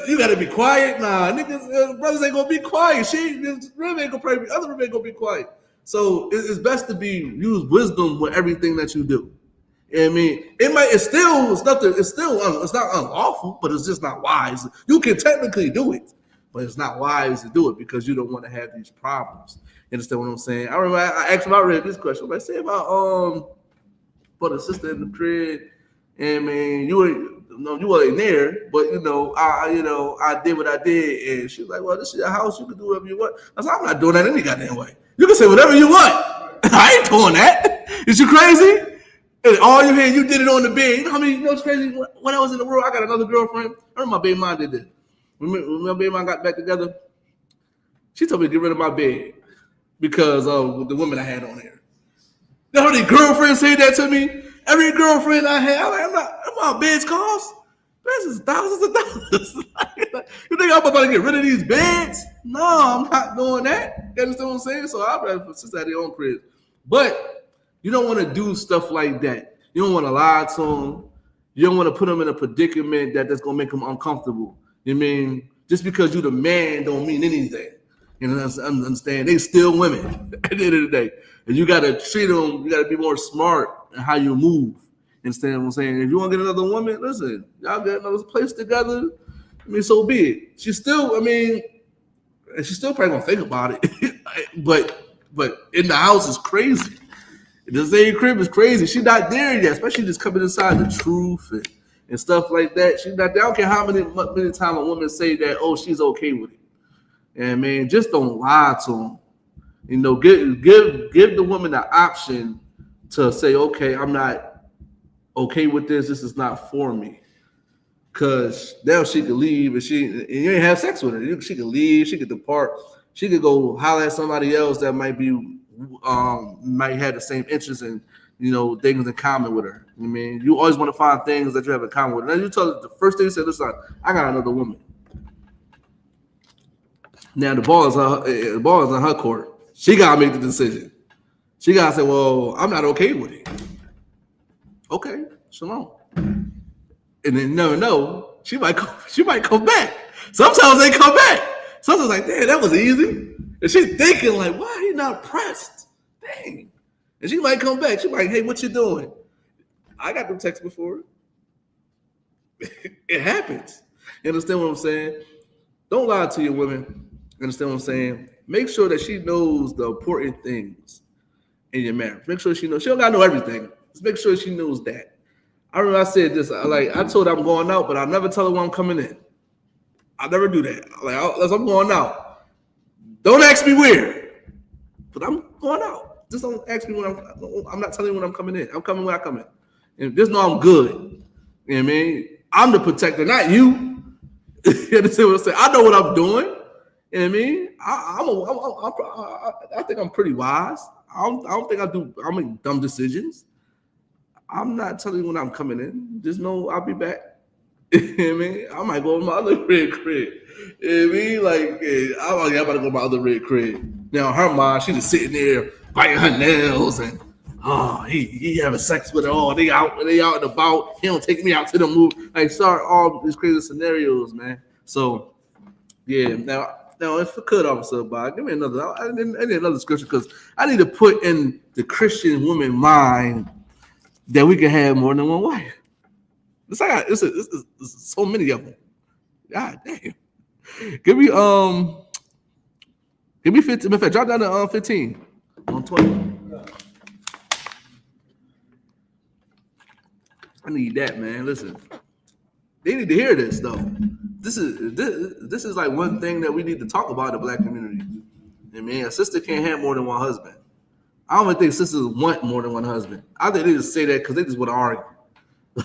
Speaker 1: You gotta be quiet. Nah, niggas, brothers ain't gonna be quiet. Rib ain't gonna pray. Other rib ain't gonna be quiet. So it's best to use wisdom with everything that you do. You know what I mean, it's not unlawful, but it's just not wise. You can technically do it, but it's not wise to do it because you don't want to have these problems. You understand what I'm saying? I remember I asked him, I read this question. I say about put a sister in the crib, and man, you wasn't there, but I did what I did, and she was like, well, this is your house, you can do whatever you want. I said, I'm not doing that any goddamn way. You can say whatever you want. I ain't doing that. Is you crazy? And all you hear, you did it on the bed. You know how many, it's crazy? When I was in the world, I got another girlfriend. I remember my baby mom did this. When my baby mom got back together, she told me to get rid of my bed because of the women I had on there. You know how many girlfriends say that to me? Every girlfriend I had, I'm not beds cost. Beds is thousands of dollars. You think I'm about to get rid of these beds? No, I'm not doing that. You understand what I'm saying? So I'd rather put sisters at their own crib. But you don't want to do stuff like that. You don't want to lie to them. You don't want to put them in a predicament that's going to make them uncomfortable. You mean, just because you're the man don't mean anything. You know, understand? They still women at the end of the day. And you got to treat them, you got to be more smart in how you move. Understand what I'm saying? If you want to get another woman, listen, y'all get another place together. I mean, so be it. She's still probably going to think about it. but in the house is crazy. The same crib is crazy. She's not there yet, especially just coming inside the truth and stuff like that. She's not there. I don't care how many times a woman say that, oh, she's okay with it. And man, just don't lie to them. You know, give the woman the option to say, okay, I'm not okay with this. This is not for me. Cause now she could leave and you ain't have sex with her. She could leave. She could depart. She could go holler at somebody else that might have the same interests and things in common with her. I mean, you always want to find things that you have in common with her. Now you tell her the first thing you said, listen, I got another woman. Now the ball is on her court. She gotta make the decision. She gotta say, well, I'm not okay with it. Okay, shalom. And then you never know, she might come back. Sometimes they come back. Sometimes like, damn, that was easy. And she's thinking like, why are you not pressed? Dang. And she might come back. She's like, hey, what you doing? I got them texts before. It happens. You understand what I'm saying? Don't lie to your women. You understand what I'm saying? Make sure that she knows the important things in your marriage. Make sure she knows. She don't gotta know everything. Just make sure she knows that. I remember I said this. I told her I'm going out, but I never tell her when I'm coming in. I never do that. As I'm going out, don't ask me where, but I'm going out. Just don't ask me when I'm not telling you when I'm coming in. I'm coming when I come in. And just know I'm good. You know what I mean? I'm the protector, not you. You understand what I'm saying? I know what I'm doing. You know what I mean? I think I'm pretty wise. I don't think I make dumb decisions. I'm not telling you when I'm coming in. Just know I'll be back. You know what I mean? I might go to my other red crib. You know what I mean? Like, I'm about to go to my other red crib. Now, her mom, she just sitting there biting her nails and, he having sex with her. Oh, they out and about. He don't take me out to the movie. Like, start all these crazy scenarios, man. So, yeah. Now, if I could, Officer Bob, give me another. I need another scripture because I need to put in the Christian woman mind that we can have more than one wife. It's so many of them. God damn. Give me 15. In fact, drop down to 15 on 20. I need that, man. Listen, they need to hear this though. This is like one thing that we need to talk about in the black community. I mean, a sister can't have more than one husband. I don't even think sisters want more than one husband. I think they just say that because they just want to argue.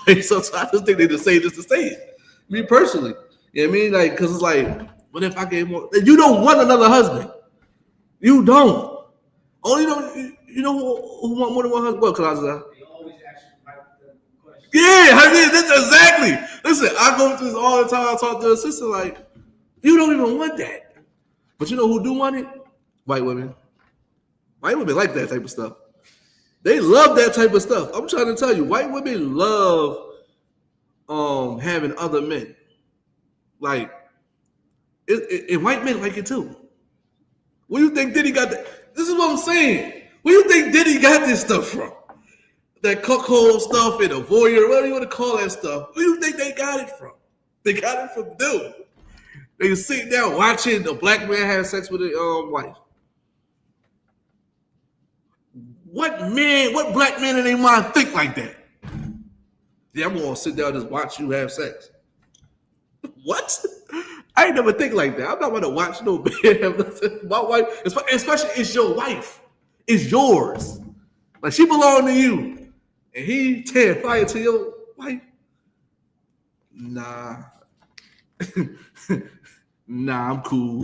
Speaker 1: Like, so I just think they just say it just to say it. Me personally, you know what I mean? Like, because it's like, what if I get more? You don't want another husband. You don't. Oh, you know who want more than one husband? Well, because
Speaker 5: They always ask you the question.
Speaker 1: yeah, I mean, that's exactly. Listen, I go through this all the time. I talk to a sister like, you don't even want that. But you know who do want it? White women. White women like that type of stuff. They love that type of stuff. I'm trying to tell you, white women love having other men. Like, and white men like it too. Where you think Diddy got that? This is what I'm saying. Where you think Diddy got this stuff from? That cuckold stuff and a voyeur, whatever you want to call that stuff. Where you think they got it from? They got it from them. They sit down watching a black man have sex with a wife. What black man in their mind think like that? Yeah, I'm gonna sit down and just watch you have sex. What? I ain't never think like that. I'm not gonna watch no man have my wife, especially it's your wife. It's yours. Like she belong to you. And he tear fire to your wife. Nah. Nah, I'm cool.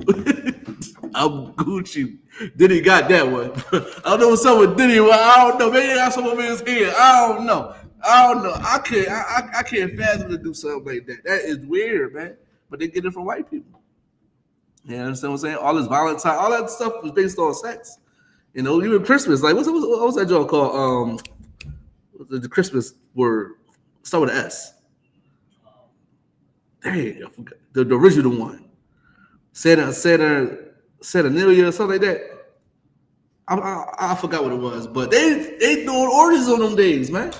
Speaker 1: I'm Gucci. Diddy got that one. I don't know what's up with Diddy. Well, I don't know. Maybe he got some of his head. I don't know. I can't fathom to do something like that. That is weird, man. But they get it from white people. You understand what I'm saying? All this Valentine, all that stuff was based on sex. You know, even Christmas. Like, what's that joke called? The Christmas word start with an S. Dang, I forgot the original one. Saturnalia, something like that. I forgot what it was, but they doing orgies on them days, man.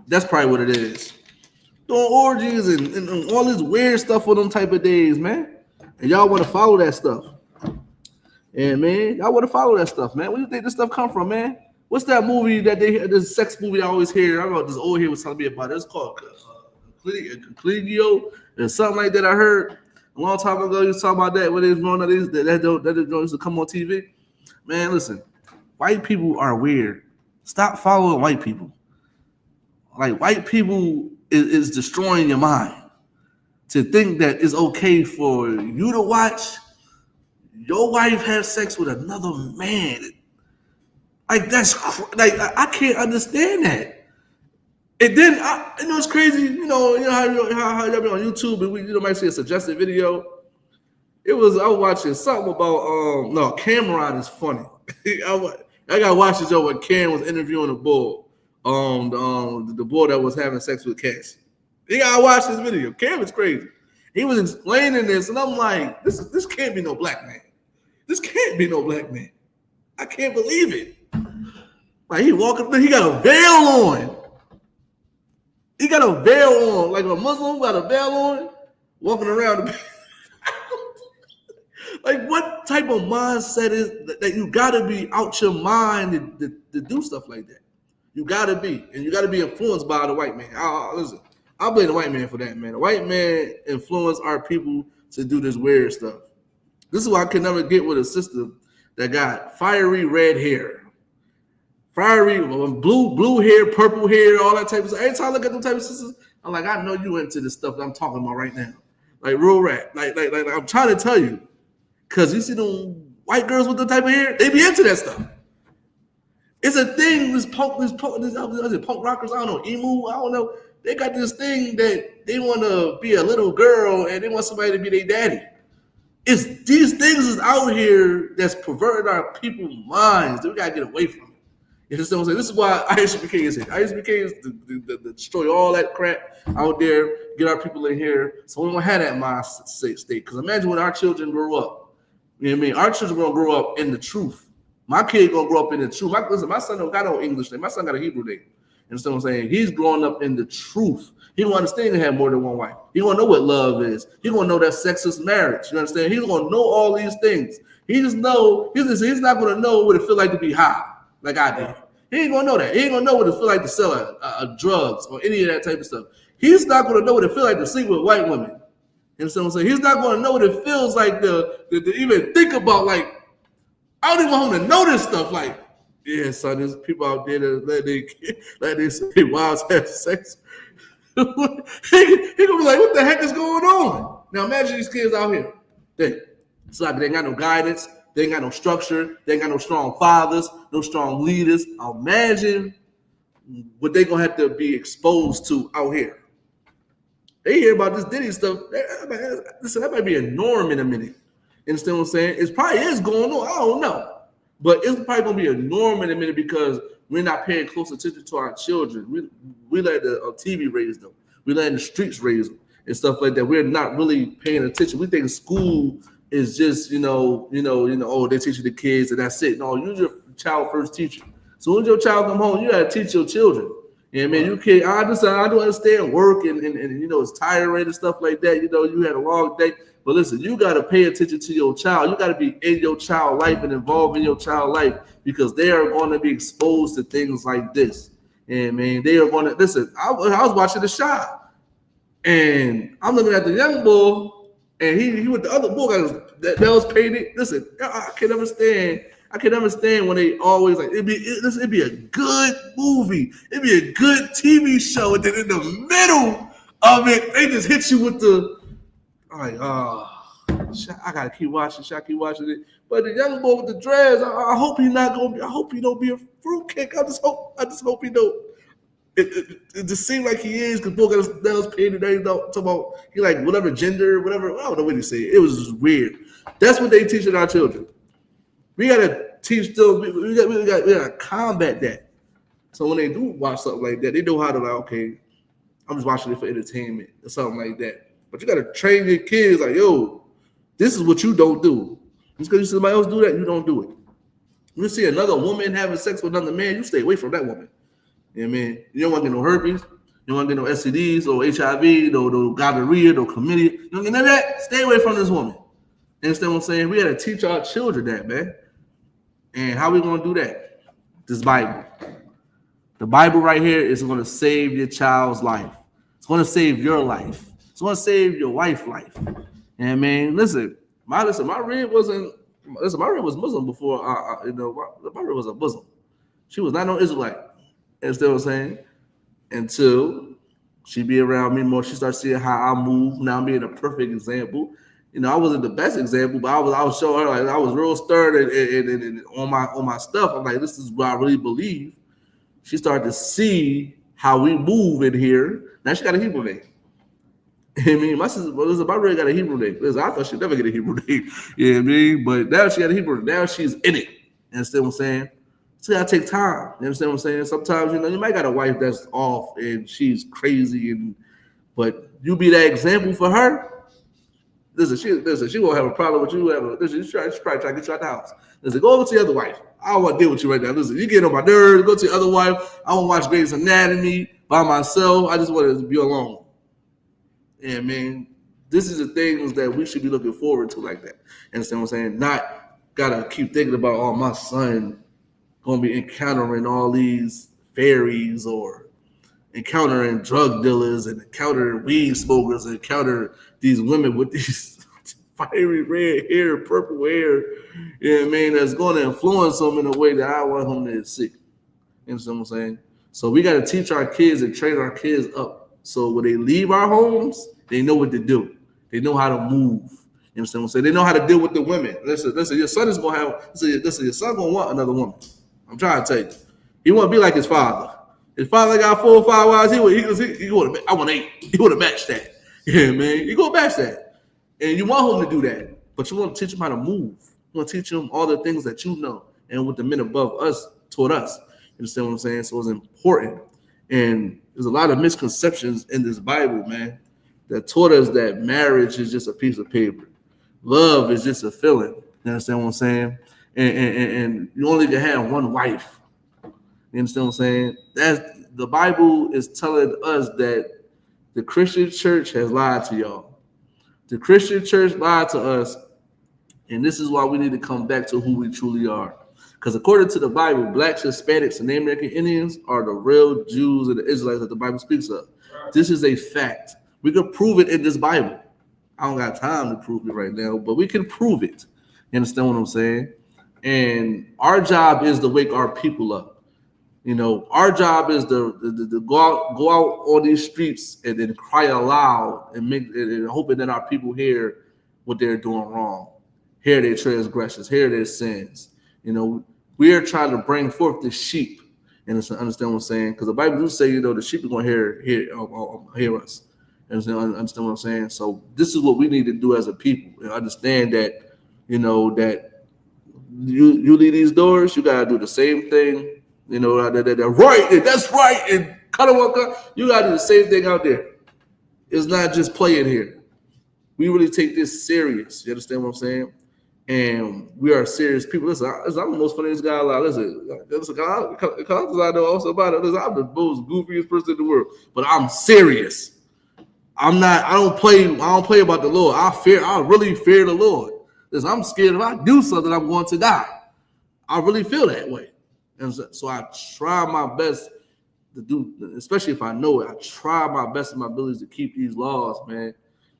Speaker 1: That's probably what it is. Doing orgies and all this weird stuff on them type of days, man. And y'all want to follow that stuff. And man, y'all want to follow that stuff, man. Where do you think this stuff come from, man? What's that movie that this sex movie I always hear? I don't know, this old head was telling me about it. It's called Clegio and something like that. I heard a long time ago. You was talking about that when they was growing up. That used to come on TV. Man, listen, white people are weird. Stop following white people. Like white people is destroying your mind. To think that it's okay for you to watch your wife have sex with another man. Like that's like I can't understand that. And then you know it's crazy. You know how y'all be on YouTube and we might see a suggested video. I was watching something about no, Cameron is funny. I got watched this show when Cam was interviewing the bull, the bull that was having sex with Cassie. You gotta watch this video. Cam is crazy. He was explaining this, and I'm like, this can't be no black man. This can't be no black man. I can't believe it. Like he walking, he got a veil on. He got a veil on, like a Muslim got a veil on, walking around. Like what type of mindset is that you gotta be out your mind to do stuff like that? You gotta be, and you gotta be influenced by the white man. Listen, I blame the white man for that, man. The white man influenced our people to do this weird stuff. This is why I can never get with a sister that got fiery red hair. Fiery blue hair, purple hair, all that type of stuff. Every time I look at them type of sisters, I'm like, I know you into this stuff that I'm talking about right now. Like real rap. Like I'm trying to tell you. Because you see them white girls with the type of hair, they be into that stuff. It's a thing, this punk rockers, I don't know, emu, I don't know. They got this thing that they want to be a little girl and they want somebody to be their daddy. It's these things is out here that's perverting our people's minds that we got to get away from. You understand what I'm saying? This is why I.S.U.P.K is here. I.S.U.P.K is to destroy all that crap out there, get our people in here, so we won't have that mind state. Because imagine when our children grow up. You know what I mean? Our children gonna grow up in the truth. My kid gonna grow up in the truth. My son don't got no English name. My son got a Hebrew name. You understand what I'm saying? He's growing up in the truth. He gonna understand to have more than one wife. He gonna know what love is. He gonna know that sex is marriage. You understand? He's gonna know all these things. He just know he's not gonna know what it feel like to be high, like I did. He ain't gonna know that. He ain't gonna know what it feel like to sell drugs or any of that type of stuff. He's not gonna know what it feel like to sleep with white women. You know what I'm saying? He's not going to know what it feels like to even think about, like, I don't even want him to know this stuff. Like, yeah, son, there's people out there that let they say wives have sex. He gonna be like, what the heck is going on? Now imagine these kids out here. It's like they ain't got no guidance, they ain't got no structure, they ain't got no strong fathers, no strong leaders. Imagine what they gonna have to be exposed to out here. They hear about this Diddy stuff. Listen, that might be a norm in a minute. You understand what I'm saying? It probably is going on. I don't know. But it's probably going to be a norm in a minute because we're not paying close attention to our children. We let the TV raise them. We letting the streets raise them and stuff like that. We're not really paying attention. We think school is just, oh, they teach the kids and that's it. No, you're your child first teacher. So when your child come home, you gotta teach your children. Yeah, man, you can't. I do understand work and it's tiring and stuff like that. You had a long day, but listen, you gotta pay attention to your child. You gotta be in your child life and involved in your child life because they are going to be exposed to things like this. And man, they are going to listen. I was watching The Shop, and I'm looking at the young boy, and he with the other boy that was painted. Listen, I can understand when they always like it'd be a good movie, it'd be a good TV show, and then in the middle of it, they just hit you with the like, I gotta keep watching it. But the young boy with the dreads, I hope he's not gonna be. I hope he don't be a fruitcake. I just hope he don't. It just seems like he is because boy got his nails painted. They talk about he like whatever gender, whatever. I don't know what he said. It was just weird. That's what they teaching our children. We gotta teach them. We gotta combat that. So when they do watch something like that, they know how to like, okay, I'm just watching it for entertainment or something like that. But you gotta train your kids like, yo, this is what you don't do. Just because you see somebody else do that, you don't do it. You see another woman having sex with another man, you stay away from that woman. You know what I mean? You don't want to get no herpes. You don't want to get no STDs or HIV, no gonorrhea, no chlamydia. You don't get none of that. Stay away from this woman. You understand what I'm saying? We got to teach our children that, man. And how we going to do that? This Bible. The Bible right here is going to save your child's life. It's going to save your life. It's going to save your wife's life. And I mean, my rib was Muslim before. My rib was a Muslim. She was not no Israelite. You understand what I'm saying? Until she be around me more, she starts seeing how I move. Now I'm being a perfect example. I wasn't the best example, but I was showing her like I was real stern and on my stuff. I'm like, this is what I really believe. She started to see how we move in here. Now she got a Hebrew name. I mean, my sister, my brother got a Hebrew name. Listen, I thought she'd never get a Hebrew name. You know what I mean? But now she got a Hebrew name. Now she's in it. You understand what I'm saying? It's gotta take time. You understand what I'm saying? Sometimes, you might got a wife that's off and she's crazy, but you be that example for her. Listen, she won't have a problem with you. She's probably trying to get you out the house. Listen, go over to the other wife. I don't want to deal with you right now. Listen, you get on my nerves. Go to the other wife. I don't watch Grey's Anatomy by myself. I just want to be alone. Yeah, man. This is the things that we should be looking forward to like that. You understand what I'm saying? Not gotta keep thinking about, oh, my son gonna be encountering all these fairies or encountering drug dealers and encountering weed smokers and encounter these women with these fiery red hair, purple hair, you know what I mean, that's going to influence them in a way that I want them to see. You understand what I'm saying? So we got to teach our kids and train our kids up. So when they leave our homes, they know what to do. They know how to move. You understand what I'm saying? They know how to deal with the women. Listen, your son is going to have, your son going to want another woman. I'm trying to tell you. He want to be like his father. His father got 4 or 5 wives. I want 8. He would have matched that. Yeah, man. You go match that. And you want him to do that. But you want to teach him how to move. You want to teach him all the things that you know and what the men above us taught us. You understand what I'm saying? So it's important. And there's a lot of misconceptions in this Bible, man, that taught us that marriage is just a piece of paper. Love is just a feeling. You understand what I'm saying? And you only can have one wife. You understand what I'm saying? The Bible is telling us that the Christian church has lied to y'all. The Christian church lied to us, and this is why we need to come back to who we truly are. Because according to the Bible, blacks, Hispanics, and Native American Indians are the real Jews and the Israelites that the Bible speaks of. This is a fact. We can prove it in this Bible. I don't got time to prove it right now, but we can prove it. You understand what I'm saying? And our job is to wake our people up. Our job is to go out on these streets and then cry aloud and hoping that our people hear what they're doing wrong, hear their transgressions, hear their sins. We are trying to bring forth the sheep. And understand what I'm saying? Because the Bible do say, the sheep are going to hear us. Understand what I'm saying? So this is what we need to do as a people. And understand that, that you leave these doors, you gotta do the same thing. They're right, and that's right, and Kanawaka, you gotta do the same thing out there. it's not just playing here. We really take this serious. You understand what I'm saying? And we are serious people. Listen, I'm the most funniest guy alive. Listen, because I know also about it. Listen, I'm the most goofiest person in the world, but I'm serious. I'm not. I don't play about the Lord. I really fear the Lord. Listen, I'm scared if I do something, I'm going to die. I really feel that way, and so I try my best to do, especially if I know it. I try my best in my abilities to keep these laws, man.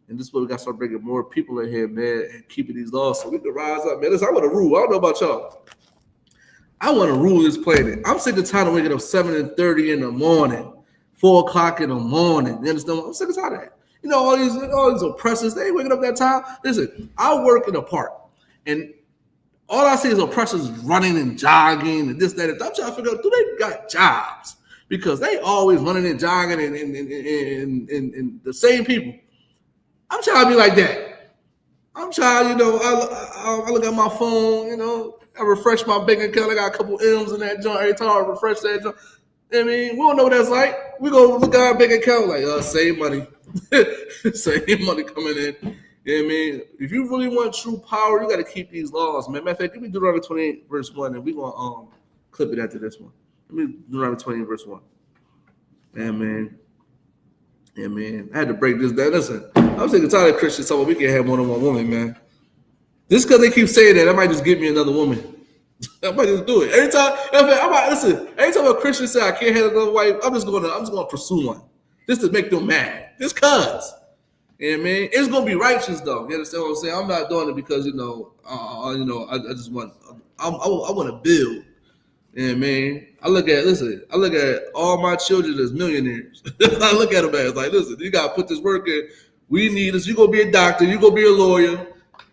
Speaker 1: And this is why we got to start bringing more people in here, man, and keeping these laws so we can rise up, man. Listen, I want to rule. I don't know about y'all. I want to rule this planet. I'm sick of tired of waking up 7:30 in the morning, 4 o'clock in the morning. You understand? I'm sick of tired of that. You know, all these oppressors, they ain't waking up that time. Listen, I work in a park, and all I see is oppressors running and jogging and this, that, and that. I'm trying to figure out, do they got jobs? Because they always running and jogging and the same people. I'm trying to be like that. I'm trying, you know, I look at my phone, you know, I refresh my bank account. I got a couple M's in that joint. Every time I refresh that joint, I mean, we don't know what that's like. We go look at our bank account like, save money. Save money coming in. You know what I mean? If you really want true power, you got to keep these laws, man. Matter of fact, give me Deuteronomy 28, verse 1, and we're going to clip it after this one. Let me Deuteronomy 28, verse 1. Man. Yeah, man. I had to break this down. Listen, I'm sick and tired of Christians talking we can't have more than one woman, man. Just because they keep saying that, I might just get me another woman. I might just do it. Every time a Christian say I can't have another wife, I'm just gonna pursue one. Just to make them mad. Just cause. You know what I mean? It's gonna be righteous though. You understand what I'm saying? I'm not doing it because I just want I want to build. You know what I mean? I look at all my children as millionaires. I look at them as like, listen, you gotta put this work in. We need this. You're gonna be a doctor, you're gonna be a lawyer.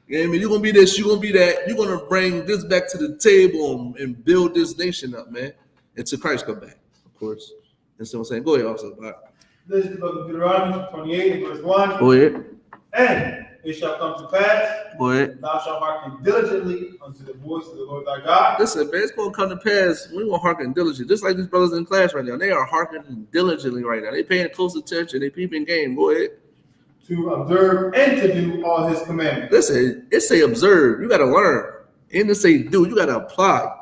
Speaker 1: You know what I mean? You're gonna be this, you're gonna be that. You're gonna bring this back to the table and build this nation up, man. Until Christ come back, of course. That's what I'm saying. Go ahead, also. Right.
Speaker 6: This is the book of Deuteronomy 28, verse 1.
Speaker 1: Go ahead.
Speaker 6: And it shall come to pass,
Speaker 1: Go ahead.
Speaker 6: thou shalt hearken diligently unto the voice of the Lord thy God.
Speaker 1: Listen, man, it's gonna come to pass. We gonna hearken diligently, just like these brothers in class right now. They are hearkening diligently right now. They paying close attention. They peeping game. Go ahead.
Speaker 6: To observe and to do all his commandments.
Speaker 1: Listen, it say observe. You got to learn. And it say do. You got to apply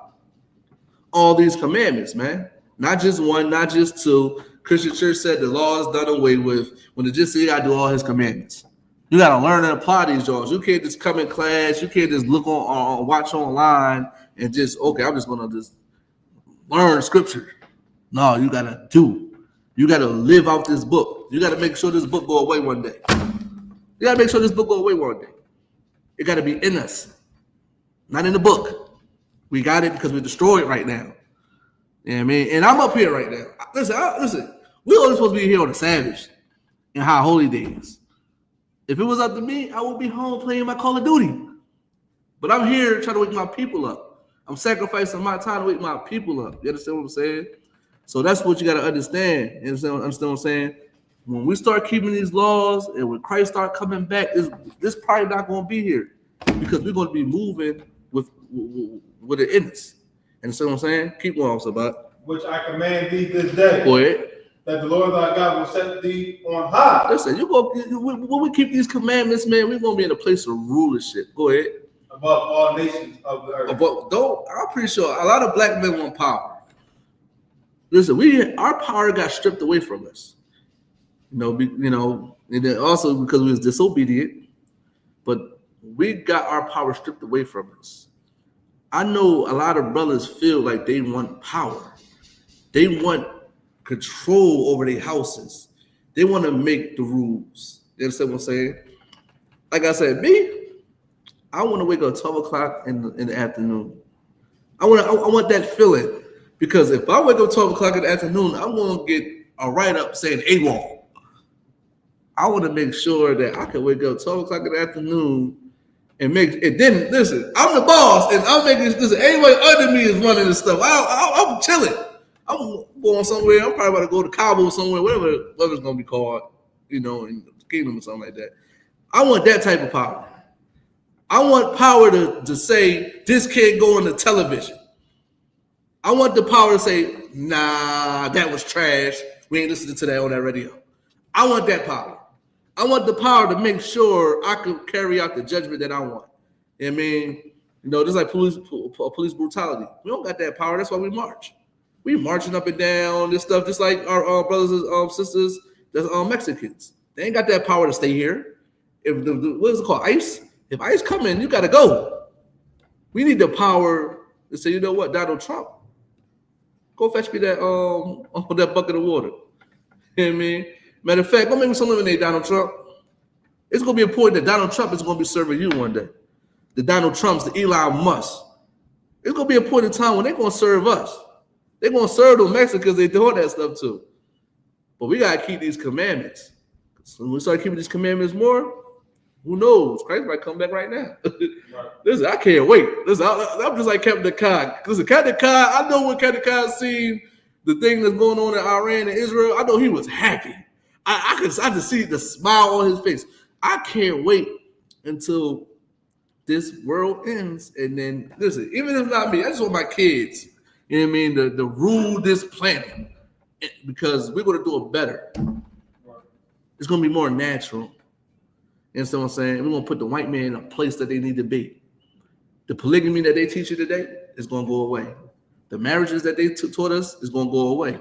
Speaker 1: all these commandments, man. Not just one, not just two. Christian church said the law is done away with when it just say you got to do all his commandments. You got to learn and apply these laws. You can't just come in class. You can't just look on watch online and just, okay, I'm just going to just learn scripture. No, you got to do. You got to live out this book. You got to make sure this book go away one day. You got to make sure this book go away one day. It got to be in us, not in the book. We got it because we destroy it right now. You know what I mean? And I'm up here right now. Listen. We only supposed to be here on the Sabbath and high holy days. If it was up to me, I would be home playing my Call of Duty. But I'm here trying to wake my people up. I'm sacrificing my time to wake my people up. You understand what I'm saying? So that's what you got to understand. You understand what I'm saying? When we start keeping these laws and when Christ start coming back, this probably not going to be here because we're going to be moving with it in us. And so what I'm saying? Keep going, also, about
Speaker 6: which I command thee this day.
Speaker 1: Go ahead.
Speaker 6: That the Lord thy God will set thee on high.
Speaker 1: Listen, when we keep these commandments, man, we're going to be in a place of rulership. Go ahead.
Speaker 6: Above all nations of the earth.
Speaker 1: I'm pretty sure a lot of black men want power. Listen, our power got stripped away from us. And then also because we was disobedient, but we got our power stripped away from us. I know a lot of brothers feel like they want power. They want control over their houses. They want to make the rules. You understand what I'm saying? Like I said, I want to wake up 12 o'clock in the afternoon. I want that feeling because if I wake up 12 o'clock in the afternoon, I'm going to get a write-up saying AWOL. I want to make sure that I can wake up 12 o'clock in the afternoon and then listen, I'm the boss and I'm making this. Anybody under me is running this stuff. I'm chilling. I'm going somewhere. I'm probably about to go to Cabo somewhere, whatever it's going to be called, in the kingdom or something like that. I want that type of power. I want power to say this can't go on the television. I want the power to say, nah, that was trash. We ain't listening to that on that radio. I want that power. I want the power to make sure I can carry out the judgment that I want. I mean, you know, just like police brutality. We don't got that power. That's why we march. We marching up and down this stuff, just like our brothers and sisters that's Mexicans. They ain't got that power to stay here. If what is it called, ICE? If ICE come in, you got to go. We need the power to say, you know what, Donald Trump, go fetch me that that bucket of water. You know what I mean? Matter of fact, go make me some lemonade, Donald Trump. It's gonna be important that Donald Trump is gonna be serving you one day. The Donald Trumps, the Elon Musk. It's gonna be a point in time when they're gonna serve us. They're gonna serve the Mexicans they doing that stuff too. But we gotta keep these commandments. So when we start keeping these commandments more, who knows? Christ might come back right now. Listen, I can't wait. Listen, I'm just like Captain Cod. Listen, Captain Cod, I know when Captain Cod seen the thing that's going on in Iran and Israel, I know he was happy. I could see the smile on his face. I can't wait until this world ends. And then, listen, even if not me, I just want my kids, you know what I mean, to rule this planet. Because we're going to do it better. It's going to be more natural. You understand what I'm saying? We're going to put the white man in a place that they need to be. The polygamy that they teach you today is going to go away. The marriages that they taught us is going to go away.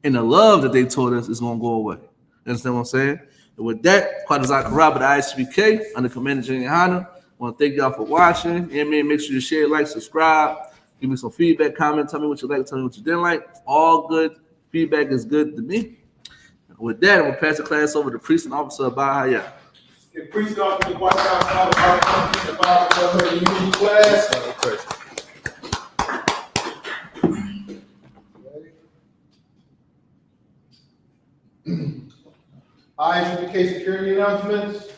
Speaker 1: And the love that they taught us is going to go away. You understand what I'm saying? And with that, Quadazak Karab at I.S.U.P.K under Commander General YAHANNA. I want to thank y'all for watching. You know what I mean? Make sure you share, like, subscribe. Give me some feedback, comment. Tell me what you like, tell me what you didn't like. All good feedback is good to me. With that, I'm going to pass the class over to Priest and Officer Bahaya.
Speaker 6: If priest officer watch outside the class. I.S.U.P.K security announcements.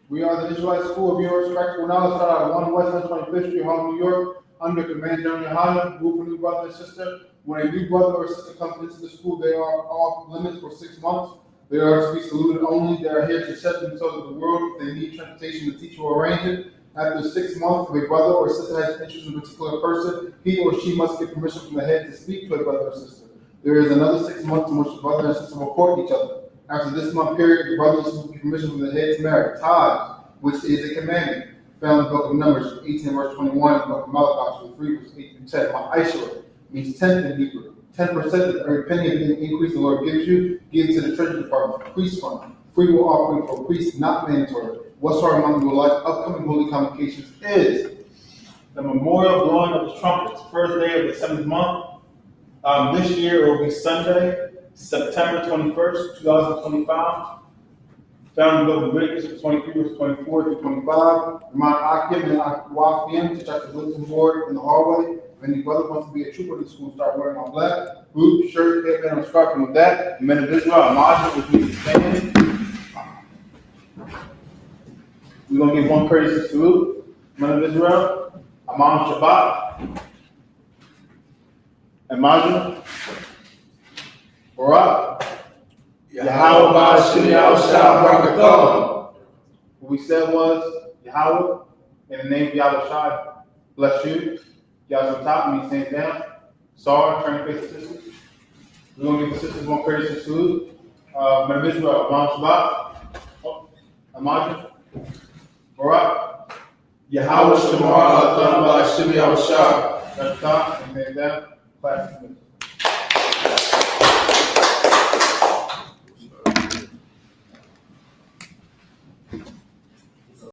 Speaker 6: We are the Israelite School of Your Respectable Knowledge out of 1 West 125th Street, Harlem, New York, under Commander General YAHANNA. Group of new brother and sister. When a new brother or sister comes into the school, they are off limits for 6 months. They are to be saluted only. They are here to set themselves in the world. If they need transportation, the teacher will arrange it. After 6 months, if a brother or sister has interest in a particular person, he or she must get permission from the head to speak to a brother or sister. There is another 6 months in which the brother and sister will court each other. After this month period, the brother and sister will get permission from the head to marry. Tithes, which is a commandment, found in the book of Numbers 18 verse 21, and the book of Malachi 3 verse 8 and 10. Ma'ashra means 10th in Hebrew. 10% of every penny of the increase the Lord gives you, give to the treasury department, priest fund, free will offering for priests, not mandatory. What's our among you like upcoming holy convocations is the memorial blowing of the trumpets, first day of the 7th month. This year it will be Sunday, September 21st, 2025. Found in the book of Leviticus 23 verse 24 through 25. Remind Akim and Wafiam to check the bulletin board in the hallway. If any brother wants to be a trooper in the school, start wearing all black. Boot, shirt, headband, and scarf. And with that, the men of Israel, Imagine, which means standing. We're going to give one courtesy salute. Men of Israel, Amam Shabbat. Imagine. Barak. Yahweh Ba'ashim Yahushua Barakathon. What we said was, Yahweh, in the name of Yahweh Shai, bless you. Y'all on top, me stand down. Sorry, turn face to sisters. We're going to give the sisters one courtesy salute. Men of Israel, Amam Shabbat. Imagine. Barak. Yahweh Shemar Alathon Ba'ashim Yahushua. That's top, and stand down. Class.